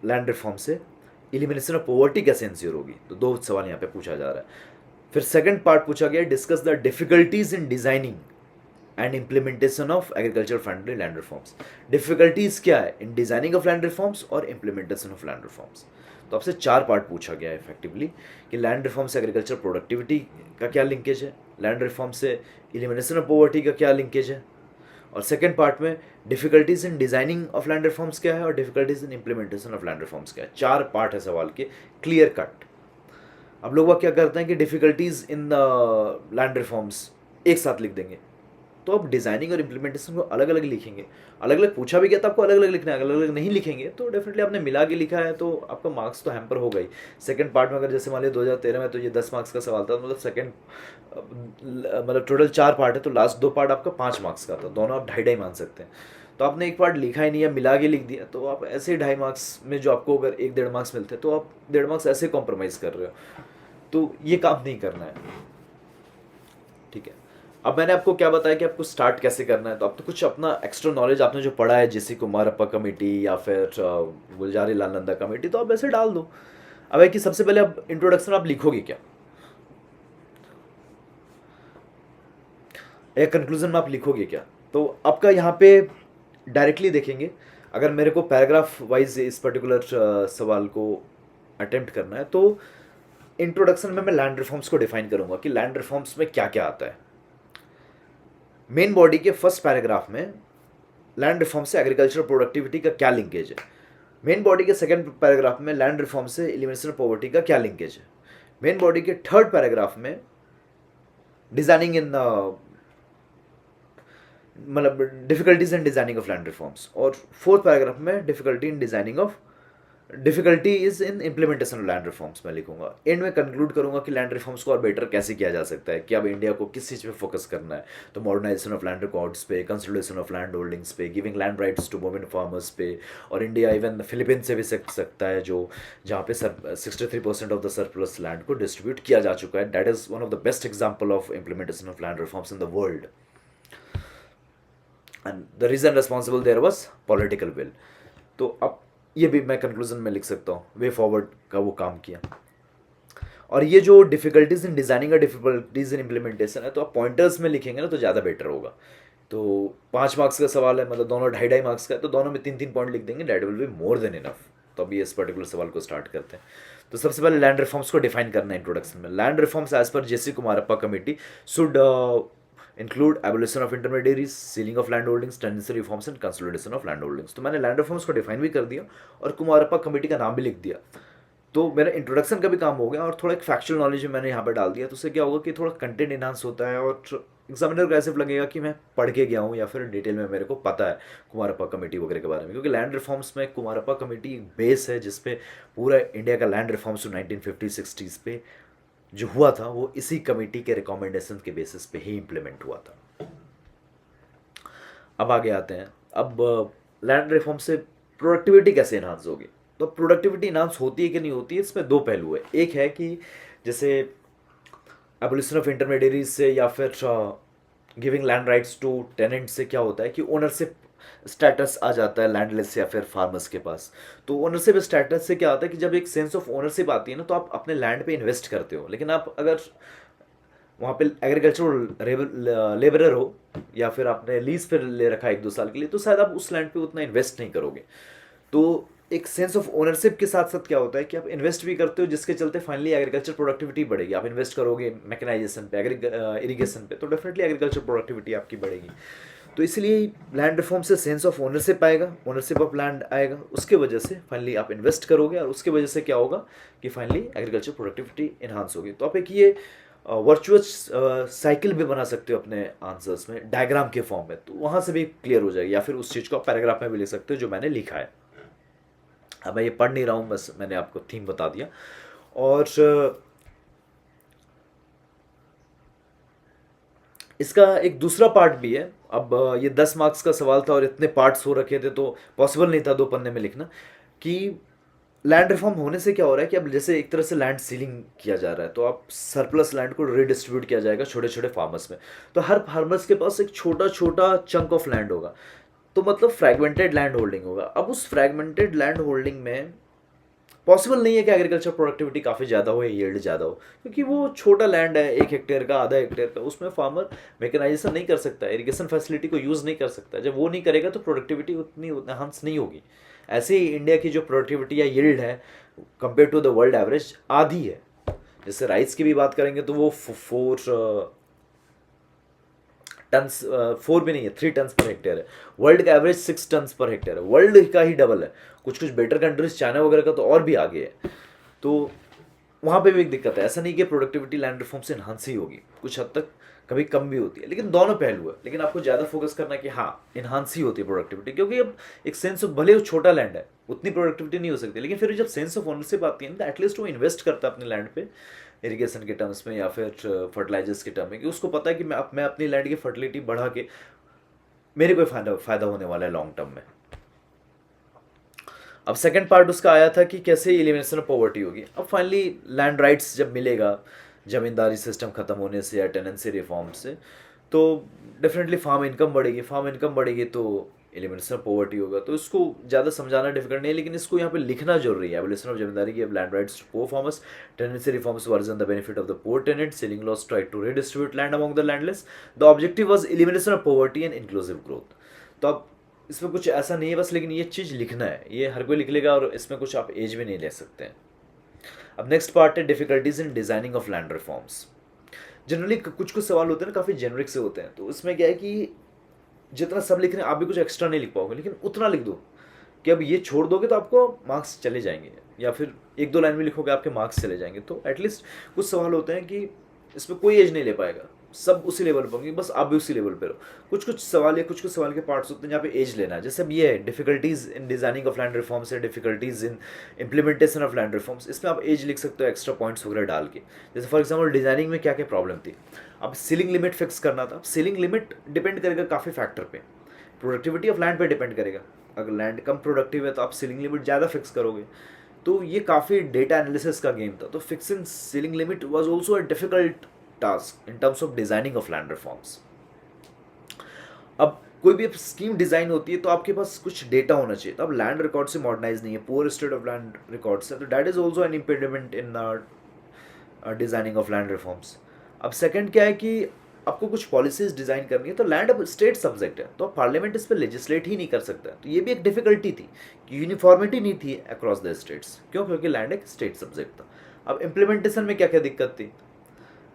लैंड रिफॉर्म से एलिमिनेशन ऑफ पॉवर्टी कैसे इंश्योर होगी। तो 2 सवाल यहाँ पे पूछा जा रहा है। फिर सेकंड पार्ट पूछा गया, discuss the difficulties in designing and implementation of agriculture friendly land reforms. Difficulties क्या है इन डिजाइनिंग ऑफ लैंड रिफॉर्म्स और इम्प्लीमेंटेशन ऑफ लैंड रिफॉर्म्स। तो आपसे 4 पार्ट पूछा गया है इफेक्टिवली, कि लैंड रिफॉर्म से एग्रीकल्चर प्रोडक्टिविटी का क्या लिंकेज है, लैंड रिफॉर्म से एलिमिनेशन ऑफ पॉवर्टी का क्या लिंकेज है, और सेकेंड पार्ट में difficulties in designing of land reforms क्या है और difficulties in implementation of land reforms क्या है। 4 पार्ट है सवाल के, क्लियर कट। अब लोग क्या करते हैं कि डिफिकल्टीज इन लैंड रिफॉर्म्स एक साथ लिख देंगे, तो आप डिजाइनिंग और इम्प्लीमेंटेशन को अलग अलग लिखेंगे। अलग अलग पूछा भी गया तो आपको अलग अलग लिखना है, अलग अलग नहीं लिखेंगे तो डेफिनेटली आपने मिला के लिखा है तो आपका मार्क्स तो हैम्पर हो गई। सेकंड पार्ट में अगर जैसे मान लिया 2013 में तो ये 10 मार्क्स का सवाल था, मतलब सेकंड मतलब टोटल 4 पार्ट है, तो लास्ट 2 पार्ट आपका 5 मार्क्स का था, दोनों आप 2.5 मान सकते हैं। तो आपने एक पार्ट लिखा ही नहीं है, मिला के लिख दिया, तो आप ऐसे 2.5 मार्क्स में जो आपको अगर 1-1.5 मार्क्स मिलते हैं तो आप 1.5 मार्क्स ऐसे कॉम्प्रोमाइज़ कर रहे हो, तो ये काम नहीं करना है, ठीक है। अब मैंने आपको क्या बताया कि आपको स्टार्ट कैसे करना है, तो आप तो कुछ अपना एक्स्ट्रा नॉलेज आपने जो पढ़ा है, जैसे कुमारप्पा कमेटी या फिर गुलजारी लाल नंदा कमेटी, तो आप ऐसे डाल दो। अब है कि सबसे पहले आप इंट्रोडक्शन आप लिखोगे क्या, या कंक्लूजन में आप लिखोगे क्या। तो आपका यहाँ पे डायरेक्टली देखेंगे, अगर मेरे को पैराग्राफ वाइज इस पर्टिकुलर सवाल को अटेम्प्ट करना है, तो इंट्रोडक्शन में मैं लैंड रिफॉर्म्स को डिफाइन करूंगा कि लैंड रिफॉर्म्स में क्या क्या आता है। मेन बॉडी के फर्स्ट पैराग्राफ में लैंड रिफॉर्म से एग्रीकल्चर प्रोडक्टिविटी का क्या लिंकेज है। मेन बॉडी के सेकंड पैराग्राफ में लैंड रिफॉर्म से एलिमिनेशन ऑफ पॉवर्टी का क्या लिंकेज है। मेन बॉडी के थर्ड पैराग्राफ में डिजाइनिंग इन मतलब difficulties in designing of land reforms, और फोर्थ पैराग्राफ में difficulty is in implementation of land reforms मैं लिखूंगा। एंड में कंक्लूड करूंगा कि लैंड रिफॉर्म्स को और बेटर कैसे किया जा सकता है, कि अब इंडिया को किस चीज़ पे फोकस करना है। तो मॉडर्नाइजेशन ऑफ लैंड रिकॉर्ड्स पे, कंसोलिडेशन ऑफ लैंड होल्डिंग्स पे, giving land rights to women farmers पे, और इंडिया इवन फिलीपीन से भी सीख सकता है जो जहाँ पे 63% ऑफ द सरप्लस लैंड को डिस्ट्रीब्यूट किया जा चुका है। That is one of the best example of implementation of land reforms in the world, and the reason responsible there was political will. तो अब ये भी मैं कंक्लूजन में लिख सकता हूँ, वे फॉरवर्ड का वो काम किया। और ये जो डिफिकल्टीज इन डिजाइनिंग और डिफिकल्टीज इन इम्प्लीमेंटेशन है, तो आप पॉइंटर्स में लिखेंगे ना तो ज़्यादा बेटर होगा। तो 5 मार्क्स का सवाल है, मतलब दोनों 2.5 मार्क्स का है, तो दोनों में 3-3 पॉइंट लिख देंगे, that will be more than enough. तो अभी इस पर्टिकुलर सवाल को स्टार्ट करते हैं। तो सबसे पहले लैंड रिफॉर्म्स को डिफाइन करना है इंट्रोडक्शन में। Land reforms as per J C Kumarappa committee should include abolition of intermediaries, ceiling of land holdings, tenancy reforms and consolidation of land holdings. तो मैंने लैंड रिफॉर्म्स को डिफाइन भी कर दिया और कुमारप्पा कमेटी का नाम भी लिख दिया। तो मेरा इंट्रोडक्शन का भी काम हो गया और थोड़ा एक फैक्चुअल नॉलेज मैंने यहाँ पर डाल दिया। तो उससे क्या होगा कि थोड़ा कंटेंट इनहांस होता है और एग्जामिनर को ऐसे लगेगा कि मैं पढ़ के गया हूँ या फिर डिटेल में मेरे को पता है कुमारप्पा कमेटी वगैरह के बारे में। क्योंकि लैंड रिफॉर्म्स में कुमारप्पा कमेटी एक बेस है जिसपे पूरा इंडिया का लैंड रिफॉर्म्स 1950-60s पे जो हुआ था वो इसी कमेटी के रिकमेंडेशन के बेसिस पे ही इम्प्लीमेंट हुआ था। अब आगे आते हैं। अब लैंड रिफॉर्म से प्रोडक्टिविटी कैसे इन्हांस होगी। तो प्रोडक्टिविटी इन्हांस होती है कि नहीं होती है, इसमें दो पहलू है। एक है कि जैसे एबोलिशन ऑफ इंटरमीडियरीज से या फिर giving land rights to tenant से क्या होता है कि ओनरशिप स्टेटस आ जाता है लैंडलेस या फिर फार्मर्स के पास। तो ओनरशिप स्टेटस से क्या होता है कि जब एक सेंस ऑफ ओनरशिप आती है ना, तो आप अपने लैंड पे इन्वेस्ट करते हो। लेकिन आप अगर वहाँ पे एग्रीकल्चरल लेबरर हो या फिर आपने लीज पर ले रखा है 1-2 साल के लिए, तो शायद आप उस लैंड पे उतना इन्वेस्ट नहीं करोगे। तो एक सेंस ऑफ ओनरशिप के साथ साथ क्या होता है कि आप इन्वेस्ट भी करते हो, जिसके चलते फाइनली एग्रीकल्चर प्रोडक्टिविटी बढ़ेगी। आप इन्वेस्ट करोगे मैकेनाइजेशन पे, इरिगेशन पे, तो डेफिनेटली एग्रीकल्चर प्रोडक्टिविटी आपकी बढ़ेगी। तो इसलिए लैंड रिफॉर्म से सेंस ऑफ ओनरशिप आएगा, ओनरशिप ऑफ लैंड आएगा, उसके वजह से फाइनली आप इन्वेस्ट करोगे और उसके वजह से क्या होगा कि फाइनली एग्रीकल्चर प्रोडक्टिविटी इन्हांस होगी। तो आप एक ये वर्चुअस साइकिल भी बना सकते हो अपने आंसर्स में डायग्राम के फॉर्म में, तो वहाँ से भी क्लियर हो जाएगी। या फिर उस चीज़ को आप पैराग्राफ में भी लिख सकते हो जो मैंने लिखा है। अब मैं ये पढ़ नहीं रहा हूँ, बस मैंने आपको थीम बता दिया। और इसका एक दूसरा पार्ट भी है। अब ये 10 मार्क्स का सवाल था और इतने पार्ट्स हो रखे थे तो पॉसिबल नहीं था 2 पन्ने में लिखना। कि लैंड रिफॉर्म होने से क्या हो रहा है कि अब जैसे एक तरह से लैंड सीलिंग किया जा रहा है, तो आप सरप्लस लैंड को रिडिस्ट्रीब्यूट किया जाएगा छोटे छोटे फार्मर्स में। तो हर फार्मर्स के पास एक छोटा छोटा चंक ऑफ लैंड होगा, तो मतलब फ्रैगमेंटेड लैंड होल्डिंग होगा। अब उस फ्रैगमेंटेड लैंड होल्डिंग में पॉसिबल नहीं है कि एग्रीकल्चर प्रोडक्टिविटी काफ़ी ज़्यादा हो या यील्ड ज़्यादा हो, क्योंकि वो छोटा लैंड है, 1 हेक्टेयर का, आधा हेक्टेयर का, उसमें फार्मर मैकेनाइजेशन नहीं कर सकता, इरिगेशन फैसिलिटी को यूज़ नहीं कर सकता। जब वो नहीं करेगा तो प्रोडक्टिविटी उतनी एनहांस नहीं होगी। ऐसे ही इंडिया की जो प्रोडक्टिविटी या यील्ड है compare to the world average आधी है। जैसे राइस की भी बात करेंगे तो वो 4 भी नहीं है, 3 टन्स पर हेक्टेयर है। वर्ल्ड का एवरेज 6 टन्स पर हेक्टेयर है, वर्ल्ड का ही डबल है। कुछ कुछ बेटर कंट्रीज चाइना वगैरह का तो और भी आगे है। तो वहाँ पे भी एक दिक्कत है। ऐसा नहीं कि प्रोडक्टिविटी लैंड रिफॉर्म से इन्हांस ही होगी, कुछ हद तक कभी कम भी होती है, लेकिन दोनों पहलू है। लेकिन आपको ज़्यादा फोकस करना है कि हाँ इन्हांस ही होती है प्रोडक्टिविटी, क्योंकि अब एक सेंस ऑफ, भले वो छोटा लैंड है उतनी प्रोडक्टिविटी नहीं हो सकती, लेकिन फिर जब सेंस ऑफ ओनरशिप आती है तो एटलीस्ट वो इन्वेस्ट करता है अपने लैंड पे इरिगेशन के टर्म्स में या फिर फर्टिलाइजर्स के टर्म में, कि उसको पता है कि मैं अपनी लैंड की फर्टिलिटी बढ़ा के मेरे को फ़ायदा होने वाला है लॉन्ग टर्म में। अब सेकंड पार्ट उसका आया था कि कैसे एलिमिनेशन ऑफ पॉवर्टी होगी। अब फाइनली लैंड राइट्स जब मिलेगा ज़मींदारी सिस्टम ख़त्म होने से या टेनेंसी रिफॉर्म से, तो डेफिनेटली फार्म इनकम बढ़ेगी। फार्म इनकम बढ़ेगी तो एलिमिनेशन ऑफ पॉवर्टी होगा। तो इसको ज़्यादा समझाना डिफिकल्ट नहीं है, लेकिन इसको यहाँ पे लिखना जरूरी है। एबोलिशन ऑफ जमींदारी की land rights to poor farmers, tenancy reforms version the benefit of the poor tenant, ceiling laws try to redistribute land among the landless, the objective was elimination of poverty and inclusive growth. तो अब इसमें कुछ ऐसा नहीं है बस, लेकिन ये चीज़ लिखना है, ये हर कोई लिख लेगा और इसमें कुछ आप एज भी नहीं ले सकते हैं। अब नेक्स्ट पार्ट है difficulties in designing of land reforms. Generally कुछ कुछ सवाल होते हैं ना, काफ़ी जेनरिक से होते हैं। तो इसमें क्या है कि जितना सब लिख रहे हैं आप भी कुछ एक्स्ट्रा नहीं लिख पाओगे, लेकिन उतना लिख दो कि अब ये छोड़ दोगे तो आपको मार्क्स चले जाएंगे, या फिर एक दो लाइन में लिखोगे आपके मार्क्स चले जाएंगे। तो एटलीस्ट कुछ सवाल होते हैं कि इसमें कोई एज नहीं ले पाएगा, सब उसी लेवल पर होंगे, बस आप भी उसी लेवल पे रहो। कुछ कुछ सवाल या कुछ कुछ सवाल के पार्ट्स होते हैं जहाँ पे एज लेना है, जैसे अब ये है difficulties in designing of land reforms या difficulties in implementation of land reforms, इसमें आप एज लिख सकते हो एक्स्ट्रा पॉइंट्स वगैरह डाल के। जैसे फॉर एग्जाम्पल डिजाइनिंग में क्या क्या प्रॉब्लम थी, अब सीलिंग लिमिट फिक्स करना था। सीलिंग लिमिट डिपेंड करेगा काफ़ी फैक्टर पे, प्रोडक्टिविटी ऑफ लैंड पे डिपेंड करेगा। अगर लैंड कम प्रोडक्टिव है तो आप सीलिंग लिमिट ज़्यादा फिक्स करोगे। तो ये काफ़ी डेटा एनालिसिस का गेम था। तो fixing ceiling limit was also a difficult task in terms of designing of land reforms. अब कोई भी स्कीम डिजाइन होती है तो आपके पास कुछ डेटा होना चाहिए। तो अब लैंड रिकॉर्ड से मॉडर्नाइज नहीं है, poor state of land records है, तो that is also an impediment in designing of land reforms. अब सेकंड क्या है कि आपको कुछ पॉलिसीज डिजाइन करनी है, तो लैंड अब स्टेट सब्जेक्ट है, तो आप पार्लियामेंट इस पर लेजिस्लेट ही नहीं कर सकता। तो ये भी एक डिफिकल्टी थी कि यूनिफॉर्मिटी नहीं थी अक्रॉस द स्टेट्स। क्यों? क्योंकि लैंड एक स्टेट सब्जेक्ट था। अब इम्प्लीमेंटेशन में क्या क्या दिक्कत थी,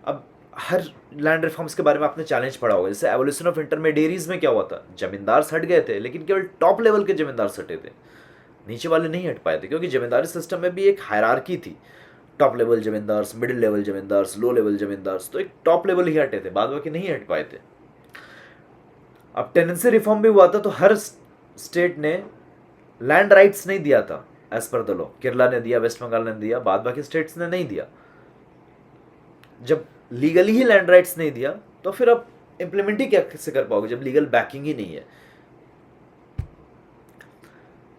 अब हर लैंड रिफॉर्म्स के बारे में आपने चैलेंज पढ़ा होगा। जैसे एवोल्यूशन ऑफ इंटरमीडिएरीज में क्या हुआ था, जमींदार हट गए थे, लेकिन केवल टॉप लेवल के जमींदार हटे थे, नीचे वाले नहीं हट पाए थे, क्योंकि जमींदारी सिस्टम में भी एक हायरार्की थी, top level zamindars, middle level zamindars, low level zamindars, तो एक टॉप लेवल ही हटे थे, बाद बाकी नहीं हट पाए थे। अब टेनेंसी रिफॉर्म भी हुआ था, तो हर स्टेट ने लैंड राइट्स नहीं दिया था as per the law. Kerala ने दिया, वेस्ट बंगाल ने दिया, बाद बाकी स्टेट्स ने नहीं दिया। जब लीगली ही लैंड राइट्स नहीं दिया तो फिर आप इंप्लीमेंट ही कैसे कर पाओगे जब लीगल बैकिंग ही नहीं है।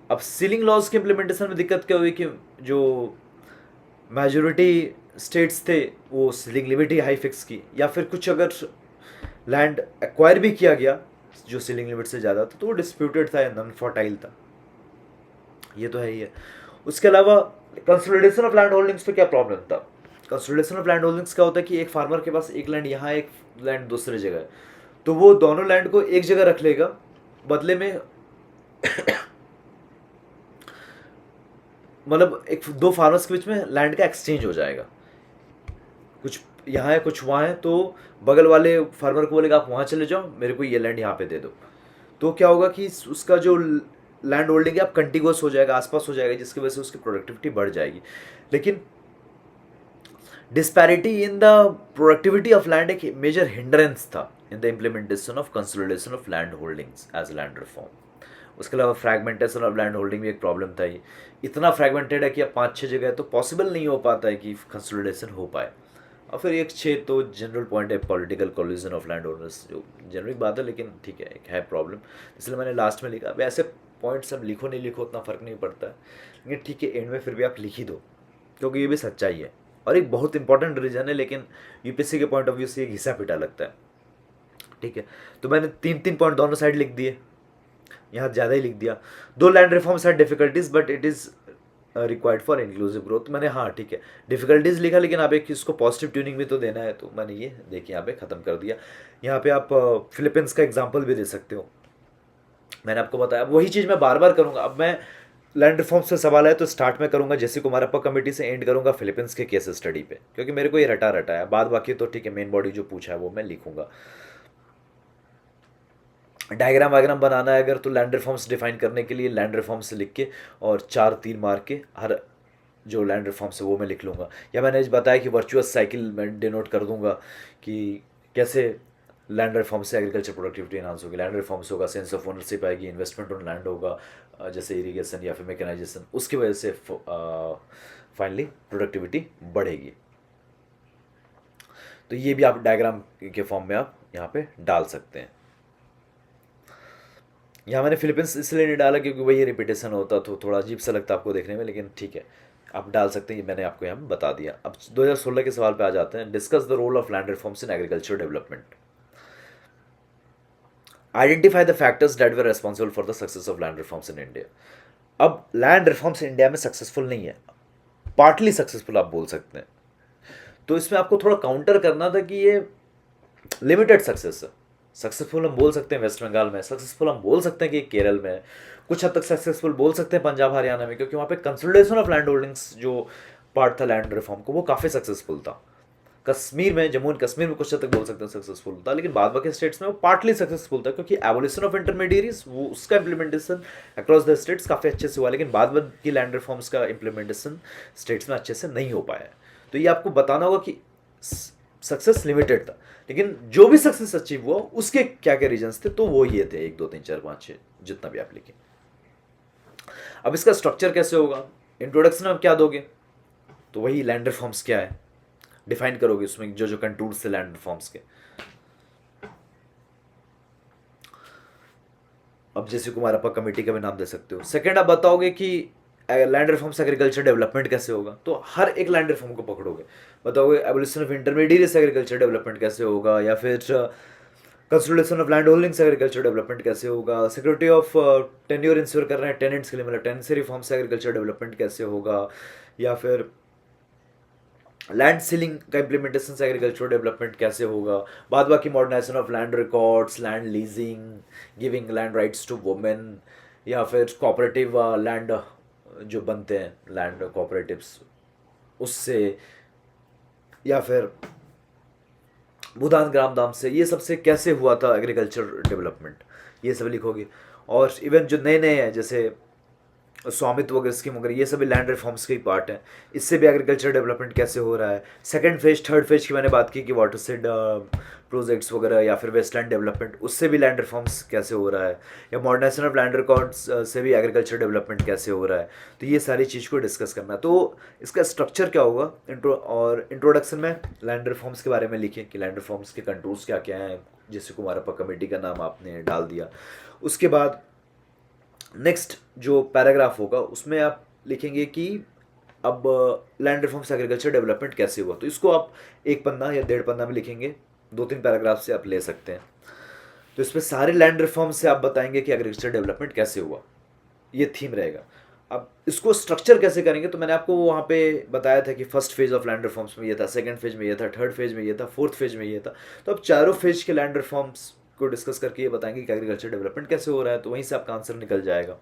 अब सीलिंग लॉज के इंप्लीमेंटेशन में दिक्कत क्या हुई कि जो मेजोरिटी स्टेट्स थे वो सीलिंग लिमिट ही हाई फिक्स की, या फिर कुछ अगर लैंड एक्वायर भी किया गया जो सीलिंग लिमिट से ज़्यादा था तो वो डिस्प्यूटेड था या नॉन फर्टाइल था। ये तो है ही है। उसके अलावा कंसोलिडेशन ऑफ लैंड होल्डिंग्स पे क्या प्रॉब्लम था। कंसोलिडेशन ऑफ लैंड होल्डिंग्स क्या होता है कि एक फार्मर के पास एक लैंड यहाँ, एक लैंड दूसरी जगह है, तो वो दोनों लैंड को एक जगह रख लेगा, बदले में मतलब एक दो फार्मर्स के बीच में लैंड का एक्सचेंज हो जाएगा, कुछ यहाँ है कुछ वहाँ है, तो बगल वाले फार्मर को बोलेगा आप वहाँ चले जाओ, मेरे को ये लैंड यहाँ पे दे दो। तो क्या होगा कि उसका जो लैंड होल्डिंग है आप कंटिन्यूअस हो जाएगा, आसपास हो जाएगा, जिसकी वजह से उसकी प्रोडक्टिविटी बढ़ जाएगी। लेकिन disparity in the productivity of land एक मेजर हिंड्रेंस था in the implementation of consolidation of land holdings as land reform. उसके अलावा फ्रैगमेंटेशन ऑफ लैंड होल्डिंग भी एक प्रॉब्लम था। ये इतना फ्रैगमेंटेड है कि अब 5-6 जगह तो पॉसिबल नहीं हो पाता है कि कंसोलिडेशन हो पाए। और फिर एक 6 तो जनरल पॉइंट है political collision of land owners, जो जनरिक बात है, लेकिन ठीक है एक है प्रॉब्लम, इसलिए मैंने लास्ट में लिखा। अब ऐसे पॉइंट्स अब लिखो नहीं लिखो उतना फ़र्क नहीं पड़ता है, लेकिन ठीक है एंड में फिर भी आप लिख ही दो, क्योंकि ये भी सच्चाई है और एक बहुत इंपॉर्टेंट रीजन है, लेकिन यूपीएससी के पॉइंट ऑफ व्यू से एक घिसा पिटा लगता है। ठीक है, तो मैंने 3-3 पॉइंट दोनों साइड लिख दिए, यहाँ ज़्यादा ही लिख दिया। 2 land reforms had difficulties but it is required for inclusive growth. मैंने हाँ ठीक है डिफिकल्टीज लिखा, लेकिन आप एक इसको पॉजिटिव ट्यूनिंग भी तो देना है, तो मैंने ये देखिए यहाँ पे ख़त्म कर दिया। यहाँ पे आप फिलीपींस का एग्जाम्पल भी दे सकते हो, मैंने आपको बताया। वही चीज़ मैं बार बार करूँगा। अब मैं लैंड रिफॉर्म से सवाल है तो स्टार्ट में करूँगा जैसे कुमारप्पा कमेटी से, एंड करूँगा फिलीपींस के केस स्टडी पे, क्योंकि मेरे को ये रटा रटा है। बाद बाकी तो ठीक है मेन बॉडी जो पूछा है वो मैं लिखूँगा। डायग्राम वायग्राम बनाना है अगर तो लैंड रिफॉर्म्स डिफाइन करने के लिए लैंड रिफॉर्म्स लिख के और 4-3 मार्क के हर जो लैंड रिफॉर्म्स है वो मैं लिख लूँगा। या मैंने बताया कि वर्चुअस साइकिल मैं डिनोट कर दूंगा कि कैसे लैंड रिफॉर्म से एग्रीकल्चर प्रोडक्टिविटी एनहांस होगी। लैंड रिफॉर्म्स होगा, सेंस ऑफ ओनरशिप आएगी, इन्वेस्टमेंट ऑन लैंड होगा, जैसे इरीगेशन या फिर मैकेनाइजेशन, उसकी वजह से फाइनली प्रोडक्टिविटी बढ़ेगी। तो ये भी आप डायग्राम के फॉर्म में आप यहाँ पे डाल सकते हैं। यहाँ मैंने फिलीपींस इसलिए नहीं डाला क्योंकि वही रिपीटेशन होता तो थोड़ा अजीब सा लगता आपको देखने में, लेकिन ठीक है आप डाल सकते हैं, ये मैंने आपको यहाँ बता दिया। अब 2016 के सवाल पे आ जाते हैं। Discuss the role of land reforms in agriculture development. Identify the factors that were responsible for the success of land reforms in India. अब लैंड रिफॉर्म्स इंडिया में सक्सेसफुल नहीं है, पार्टली सक्सेसफुल आप बोल सकते हैं। तो इसमें आपको थोड़ा काउंटर करना था कि ये लिमिटेड सक्सेस है। सक्सेसफुल हम बोल सकते हैं वेस्ट बंगाल में, सक्सेसफुल हम बोल सकते हैं कि केरल में, कुछ हद तक सक्सेसफुल बोल सकते हैं पंजाब हरियाणा में, क्योंकि वहाँ पे कंसोलिडेशन ऑफ लैंड होल्डिंग्स जो पार्ट था लैंड रिफॉर्म को वो काफ़ी सक्सेसफुल था। कश्मीर में, जम्मू एंड कश्मीर में कुछ हद तक बोल सकते हैं सक्सेसफुल था, लेकिन बाद बाकी स्टेट्स में वो पार्टली सक्सेसफुल था, क्योंकि एबोलिशन ऑफ इंटरमीडियरीज वो उसका इम्प्लीमेंटेशन अक्रॉस द स्टेट्स काफ़ी अच्छे से हुआ, लेकिन बाद की लैंड रिफॉर्म्स का इम्प्लीमेंटेशन स्टेट्स में अच्छे से नहीं हो पाया। तो ये आपको बताना होगा कि सक्सेस लिमिटेड था, लेकिन जो भी सक्सेस अचीव हुआ उसके क्या क्या रीजंस थे, तो वो ये थे 1 2 3 4 5 6 जितना भी आप लिखें। अब इसका स्ट्रक्चर कैसे होगा, इंट्रोडक्शन में आप क्या दोगे, तो वही लैंड रिफॉर्म्स क्या है डिफाइन करोगे, उसमें जो जो कंटूर्स थे लैंड रिफॉर्म्स के। अब जैसे कुमार आपा कमेटी का भी नाम दे सकते हो। सेकंड आप बताओगे कि लैंड रिफॉर्म्स एग्रीकल्चर डेवलपमेंट कैसे होगा, तो हर एक लैंड रिफॉर्म को पकड़ोगे, बताओगे abolition of intermediate agriculture development कैसे होगा, या फिर consolidation of land holdings agriculture development कैसे होगा, सिक्योरिटी ऑफ टेन्योर इंश्योर कर रहे हैं टेनेंट्स के लिए, मतलब टेनेंसी रिफॉर्म्स एग्रीकल्चर डेवलपमेंट कैसे होगा, या फिर लैंड सीलिंग का इम्प्लीमेंटेशन एग्रीकल्चर डेवलपमेंट कैसे होगा, बाद बाकी modernization of land records, land leasing, giving land rights to women, या फिर कोऑपरेटिव लैंड जो बनते हैं लैंड कोऑपरेटिव्स उससे, या फिर भूदान ग्राम दाम से, ये सबसे कैसे हुआ था एग्रीकल्चर डेवलपमेंट, ये सब लिखोगे। और इवन जो नए नए हैं जैसे स्वामित्व वगैरह स्कीम वगैरह, ये सभी लैंड रिफॉर्म्स के ही पार्ट हैं, इससे भी एग्रीकल्चर डेवलपमेंट कैसे हो रहा है। सेकंड फेज थर्ड फेज की मैंने बात की कि वाटर सेड प्रोजेक्ट्स वगैरह, या फिर वेस्टलैंड डेवलपमेंट, उससे भी लैंड रिफॉर्म्स कैसे हो रहा है, या मॉडर्नाइजेशन ऑफ लैंड रिकॉर्ड्स से भी एग्रीकल्चर डेवलपमेंट कैसे हो रहा है। तो ये सारी चीज़ को डिस्कस करना है। तो इसका स्ट्रक्चर क्या होगा, और इंट्रोडक्शन में लैंड रिफॉर्म्स के बारे में लिखें कि लैंड रिफॉर्म्स के कंटूर्स क्या क्या हैं, जैसे कुमारप्पा कमेटी का नाम आपने डाल दिया। उसके बाद नेक्स्ट जो पैराग्राफ होगा उसमें आप लिखेंगे कि अब लैंड रिफॉर्म्स एग्रीकल्चर डेवलपमेंट कैसे हुआ, तो इसको आप 1 पन्ना या 1.5 पन्ना में लिखेंगे, 2-3 पैराग्राफ से आप ले सकते हैं। तो इसमें सारे लैंड रिफॉर्म से आप बताएंगे कि एग्रीकल्चर डेवलपमेंट कैसे हुआ, ये थीम रहेगा। अब इसको स्ट्रक्चर कैसे करेंगे, तो मैंने आपको वहाँ पे बताया था कि first phase of land reforms में ये था, सेकंड फेज में ये था, थर्ड फेज में ये था, फोर्थ फेज में ये था। तो अब चारों फेज के लैंड रिफॉर्म्स को डिस्कस करके ये बताएंगे कि एग्रीकल्चर डेवलपमेंट कैसे हो रहा है, तो वहीं से आपका आंसर निकल जाएगा।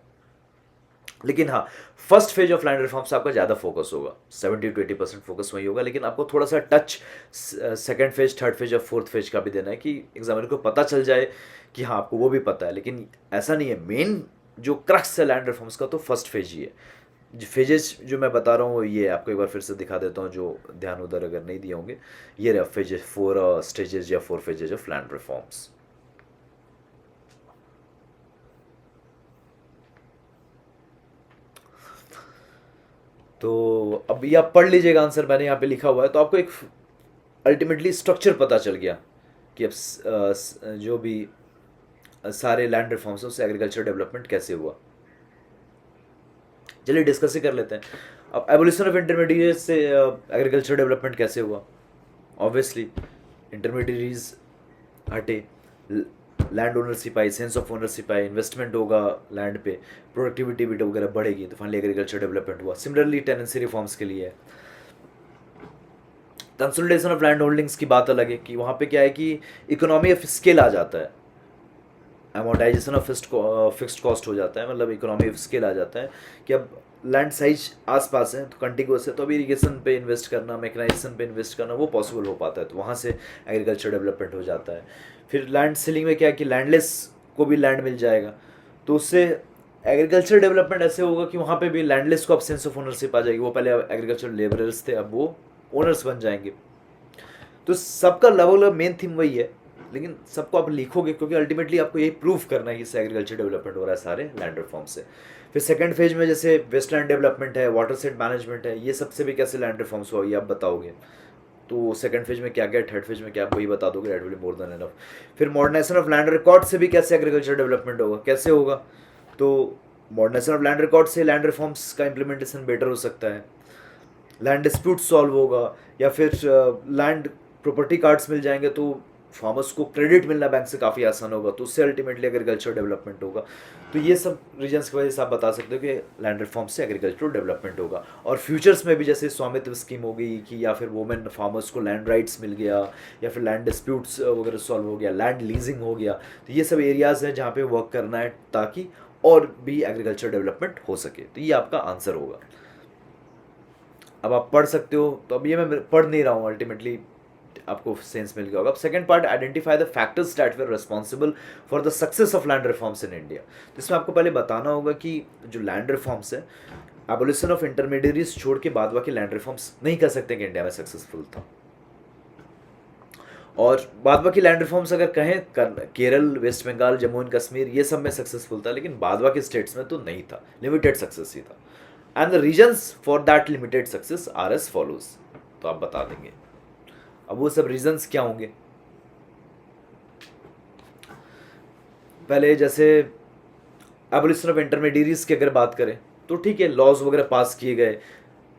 लेकिन हाँ, first phase of land reforms आपका ज़्यादा फोकस होगा, 70-80% फोकस वही होगा, लेकिन आपको थोड़ा सा touch second phase, third phase और फोर्थ फेज का भी देना है कि एग्जामिनर को पता चल जाए कि हाँ आपको वो भी पता है। लेकिन ऐसा नहीं है, मेन जो क्रक्स है लैंड रिफॉर्म्स का तो फर्स्ट फेज ही है। जो फेजेस जो मैं बता रहा हूँ ये आपको एक बार फिर से दिखा देता हूँ, जो ध्यान उधर अगर नहीं दिए होंगे। ये रहा फेजेस, 4 स्टेजेस या 4 फेजेस ऑफ लैंड रिफॉर्म्स। तो अब ये आप पढ़ लीजिएगा आंसर, मैंने यहाँ पे लिखा हुआ है, तो आपको एक अल्टीमेटली स्ट्रक्चर पता चल गया कि अब जो भी सारे लैंड रिफॉर्म्स हैं उससे एग्रीकल्चर डेवलपमेंट कैसे हुआ। चलिए डिस्कस ही कर लेते हैं। अब एबोलिशन ऑफ इंटरमीडिएट से एग्रीकल्चर डेवलपमेंट कैसे हुआ। ऑब्वियसली इंटरमीडिएरीज हटे, land ownership I, sense of ownership I, investment होगा लैंड पे, प्रोडक्टिविटी भी वगैरह बढ़ेगी, तो फाइनली एग्रीकल्चर डेवलपमेंट हुआ। सिमिलरली टेनेंसी रिफॉर्म्स के लिए कंसोलिडेशन ऑफ लैंड होल्डिंग्स की बात अलग है कि वहाँ पे क्या है कि इकोनॉमी ऑफ स्केल आ जाता है, अमोर्टाइजेशन ऑफ फिक्स्ड कॉस्ट हो जाता है, मतलब इकोनॉमी ऑफ स्केल आ जाता है कि अब लैंड साइज आसपास है तो कंटिगुअस है, तो अब इरीगेशन पे इन्वेस्ट करना, मैकेनाइजेशन पे इन्वेस्ट करना वो पॉसिबल हो पाता है, तो वहाँ से एग्रीकल्चर डेवलपमेंट हो जाता है। फिर लैंड सीलिंग में क्या है कि लैंडलेस को भी लैंड मिल जाएगा, तो उससे एग्रीकल्चर डेवलपमेंट ऐसे होगा कि वहाँ पे भी लैंडलेस को अब सेंस ऑफ ओनरशिप आ जाएगी। वो पहले एग्रीकल्चर लेबरर्स थे, अब वो ओनर्स बन जाएंगे। तो सबका लगभग मेन थीम वही है, लेकिन सबको आप लिखोगे क्योंकि अल्टीमेटली आपको यही प्रूव करना है कि इससे एग्रीकल्चर डेवलपमेंट हो रहा है सारे लैंड रिफॉर्म से। फिर सेकंड फेज में जैसे वेस्टलैंड डेवलपमेंट है, वाटर सेट मैनेजमेंट है, ये सबसे भी कैसे लैंड रिफॉर्म्स हुआ ये आप बताओगे। तो सेकंड फेज में क्या क्या, थर्ड फेज में क्या, आप वही बता दोगे, that will be more than enough. फिर मॉडर्नाइजेशन ऑफ लैंड रिकॉर्ड से भी कैसे एग्रीकल्चर डेवलपमेंट होगा, कैसे होगा, तो मॉडर्नाइजेशन ऑफ लैंड रिकॉर्ड से लैंड रिफॉर्म्स का इंप्लीमेंटेशन बेटर हो सकता है। लैंड डिस्प्यूट सॉल्व होगा, या फिर लैंड प्रॉपर्टी कार्ड्स मिल जाएंगे तो फार्मर्स को क्रेडिट मिलना बैंक से काफ़ी आसान होगा, तो उससे अल्टीमेटली एग्रीकल्चर डेवलपमेंट होगा। तो ये सब रीजन्स की वजह से आप बता सकते हो कि लैंड रिफॉर्म से एग्रीकल्चर डेवलपमेंट होगा। और फ्यूचर्स में भी जैसे स्वामित्व स्कीम हो गई कि या फिर वुमेन फार्मर्स को लैंड राइट्स मिल गया, या फिर लैंड डिस्प्यूट्स वगैरह सॉल्व हो गया, लैंड लीजिंग हो गया, तो ये सब एरियाज़ हैं जहाँ पे वर्क करना है ताकि और भी एग्रीकल्चर डेवलपमेंट हो सके। तो ये आपका आंसर होगा। अब आप पढ़ सकते हो, तो अब ये मैं पढ़ नहीं रहा हूँ अल्टीमेटली, आपको सेंस मिल गया होगा। अब second part, identify the factors that were responsible for the success of land reforms in India. तो इसमें आपको पहले बताना होगा कि जो लैंड रिफॉर्म्स है, एबोलिशन ऑफ इंटरमीडियरीज छोड़ के बाद बाकी लैंड रिफॉर्म्स नहीं कर सकते कि इंडिया में सक्सेसफुल था। और बाद बाकी लैंड रिफॉर्म्स अगर कहें केरल, वेस्ट बंगाल, जम्मू एंड कश्मीर, ये सब में सक्सेसफुल था, लेकिन बाद बाकी स्टेट्स में तो नहीं था, लिमिटेड सक्सेस ही था। And the reasons for that limited success are as follows. तो आप बता देंगे। अब वो सब रीजन्स क्या होंगे? पहले जैसे एबोलिशन ऑफ इंटरमीडियरीज की अगर बात करें तो ठीक है, लॉज वगैरह पास किए गए,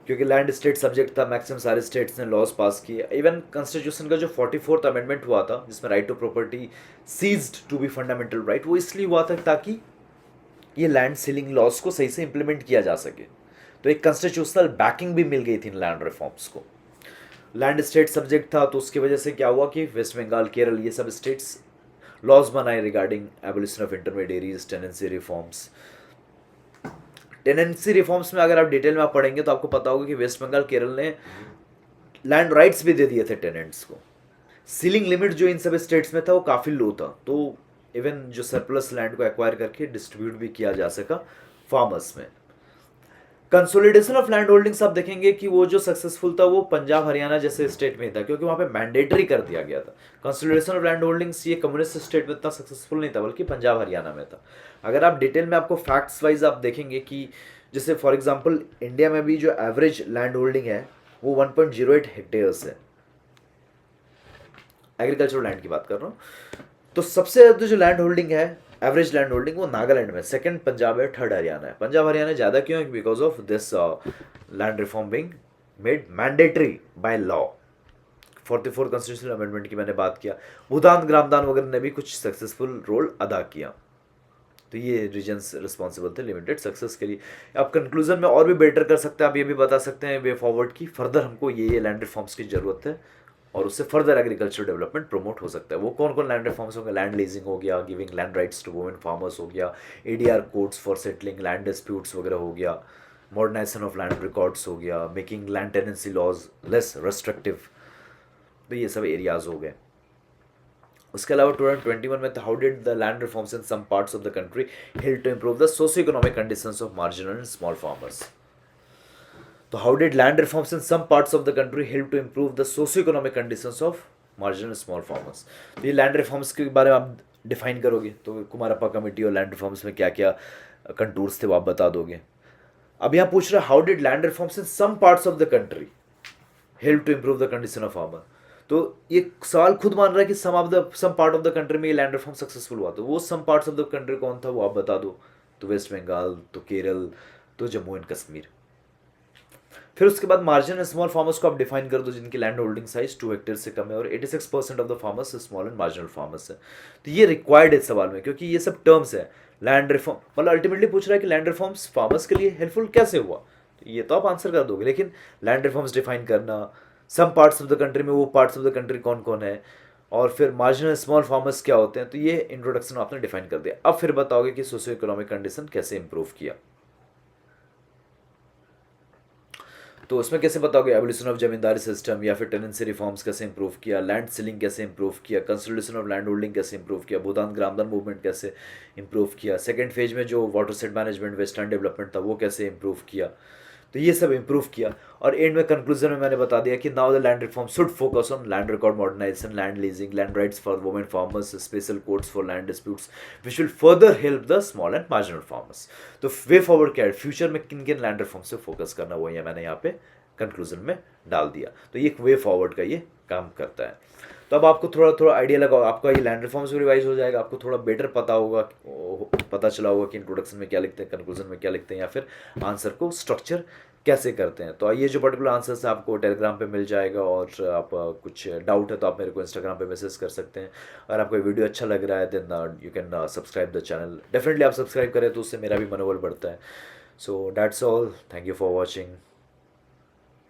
क्योंकि लैंड स्टेट सब्जेक्ट था, मैक्सिमम सारे स्टेट्स ने लॉज पास किए। इवन कॉन्स्टिट्यूशन का जो 44th अमेंडमेंट हुआ था, जिसमें right to property ceased to be fundamental right, वो इसलिए हुआ था ताकि ये लैंड सीलिंग लॉज को सही से इंप्लीमेंट किया जा सके। तो एक कॉन्स्टिट्यूशनल बैकिंग भी मिल गई थी इन लैंड रिफॉर्म्स को। लैंड स्टेट सब्जेक्ट था, तो उसकी वजह से क्या हुआ कि वेस्ट बंगाल, केरल, ये सब स्टेट्स लॉज बनाए regarding abolition of intermediaries, tenancy reforms. Tenancy reforms में अगर आप डिटेल में आप पढ़ेंगे तो आपको पता होगा कि वेस्ट बंगाल, केरल ने लैंड राइट्स भी दे दिए थे टेनेंट्स को। सीलिंग लिमिट जो इन सब स्टेट्स में था वो काफ़ी लो था, तो इवन जो सरप्लस लैंड को एक्वायर करके डिस्ट्रीब्यूट भी किया जा सका फार्मर्स में। कंसोलिडेशन ऑफ लैंड होल्डिंग्स आप देखेंगे कि वो जो सक्सेसफुल था वो पंजाब, हरियाणा जैसे स्टेट में था, क्योंकि वहाँ पे मैंडेटरी कर दिया गया था। कंसोलिडेशन ऑफ लैंड होल्डिंग्स ये कम्युनिस्ट स्टेट में इतना सक्सेसफुल नहीं था, बल्कि पंजाब, हरियाणा में था। अगर आप डिटेल में आपको फैक्ट्स वाइज आप देखेंगे कि जैसे फॉर एग्जांपल इंडिया में भी जो एवरेज लैंड होल्डिंग है वो 1.08 हेक्टेयर्स है, एग्रीकल्चरल लैंड की बात कर रहा हूँ। तो सबसे ज़्यादा जो लैंड होल्डिंग है, एवरेज लैंड होल्डिंग, वो नागालैंड में, सेकंड पंजाब है, थर्ड हरियाणा है। पंजाब हरियाणा ज़्यादा क्यों है? Because of this land reform being made mandatory by law. 44 constitutional amendment की मैंने बात किया। भूदान, ग्रामदान वगैरह ने भी कुछ सक्सेसफुल रोल अदा किया। तो ये रीजन्स रिस्पॉन्सिबल थे लिमिटेड सक्सेस के लिए। आप कंक्लूजन में और भी बेटर कर सकते हैं, आप ये भी बता सकते हैं वे फॉरवर्ड की फर्दर हमको ये लैंड रिफॉर्म्स की जरूरत है, और उससे फर्दर एग्रीकल्चर डेवलपमेंट प्रमोट हो सकता है। वो कौन कौन लैंड रिफॉर्म्स होंगे? लैंड लीजिंग हो गया, giving land rights to women farmers हो गया, ADR codes for settling land disputes वगैरह हो गया, मॉडर्नाइजेशन ऑफ लैंड रिकॉर्ड्स हो गया, making land tenancy laws less restrictive. तो ये सब एरियाज हो गए। उसके अलावा 2021 में how did the land reforms in some parts of the country help to improve the socio economic conditions of marginal and small farmers. तो how did land reforms in some parts of the country help to improve the socio economic conditions of marginal small farmers. तो ये land reforms के बारे में आप define करोगे, तो Kumarappa committee और लैंड रिफॉर्म्स में क्या क्या कंटूर्स थे वो आप बता दोगे। अब यहाँ पूछ रहा है how did land reforms in some parts of the country help to improve the condition of farmer. तो ये सवाल खुद मान रहा है कि some part of the country में ये लैंड रिफॉर्म सक्सेसफुल हुआ, तो वो some parts of the country कौन था वो आप बता दो। तो वेस्ट बंगाल, तो केरल, तो जम्मू एंड कश्मीर। फिर उसके बाद मार्जिनल स्मॉल फार्मर्स को आप डिफाइन कर दो जिनकी लैंड होल्डिंग साइज 2 हेक्टेयर से कम है, और 86% of the farmers small and marginal farmers है। तो ये रिक्वायर्ड है सवाल में, क्योंकि ये सब टर्म्स है। लैंड रिफॉर्म मतलब अल्टीमेटली पूछ रहा है कि लैंड रिफॉर्म्स फार्मर्स के लिए हेल्पफुल कैसे हुआ, तो ये तो आप आंसर कर दोगे, लेकिन लैंड रिफॉर्म्स डिफाइन करना, some parts of the country में वो पार्ट्स ऑफ द कंट्री कौन कौन है, और फिर मार्जिनल स्मॉल फार्मर्स क्या होते हैं, तो ये इंट्रोडक्शन आपने डिफाइन कर दिया। अब फिर बताओगे कि सोशियो इकोनॉमिक कंडीशन कैसे इंप्रूव किया। तो उसमें कैसे बताओगे एवोल्यूशन ऑफ जमींदारी सिस्टम, या फिर टेनेंसी रिफॉर्म्स कैसे इंप्रूव किया, लैंड सीलिंग कैसे इंप्रूव किया, कंसोलिडेशन ऑफ लैंड होल्डिंग कैसे इंप्रूव किया, भूदान ग्रामदान मूवमेंट कैसे इंप्रूव किया, सेकंड फेज में जो watershed management western development था वो कैसे इंप्रूव किया। तो ये सब इंप्रूव किया, और एंड में कंक्लूजन में मैंने बता दिया कि now the land reform should focus on land record modernization, land leasing, land rights for women farmers, special codes for land disputes which will further help the small and marginal farmers. तो way forward क्या है, future में किन किन land reform से focus करना, वो ये मैंने यहाँ पे कंक्लूजन में डाल दिया। तो ये एक वे फॉरवर्ड का ये काम करता है। तो अब आपको थोड़ा थोड़ा आइडिया लगा, आपका ये लैंड रिफॉर्म्स भी रिवाइज हो जाएगा, आपको थोड़ा बेटर पता चला होगा कि इंट्रोडक्शन में क्या लिखते हैं, कंक्लूजन में क्या लिखते हैं, या फिर आंसर को स्ट्रक्चर कैसे करते हैं। तो ये जो पर्टिकुलर आंसर्स है आपको टेलीग्राम पे मिल जाएगा, और आप कुछ डाउट है तो आप मेरे को इंस्टाग्राम पे मैसेज कर सकते हैं। अगर आपको वीडियो अच्छा लग रहा है then you can subscribe the channel. Definitely आप सब्सक्राइब करें तो उससे मेरा भी मनोबल बढ़ता है। So that's all, thank you for watching.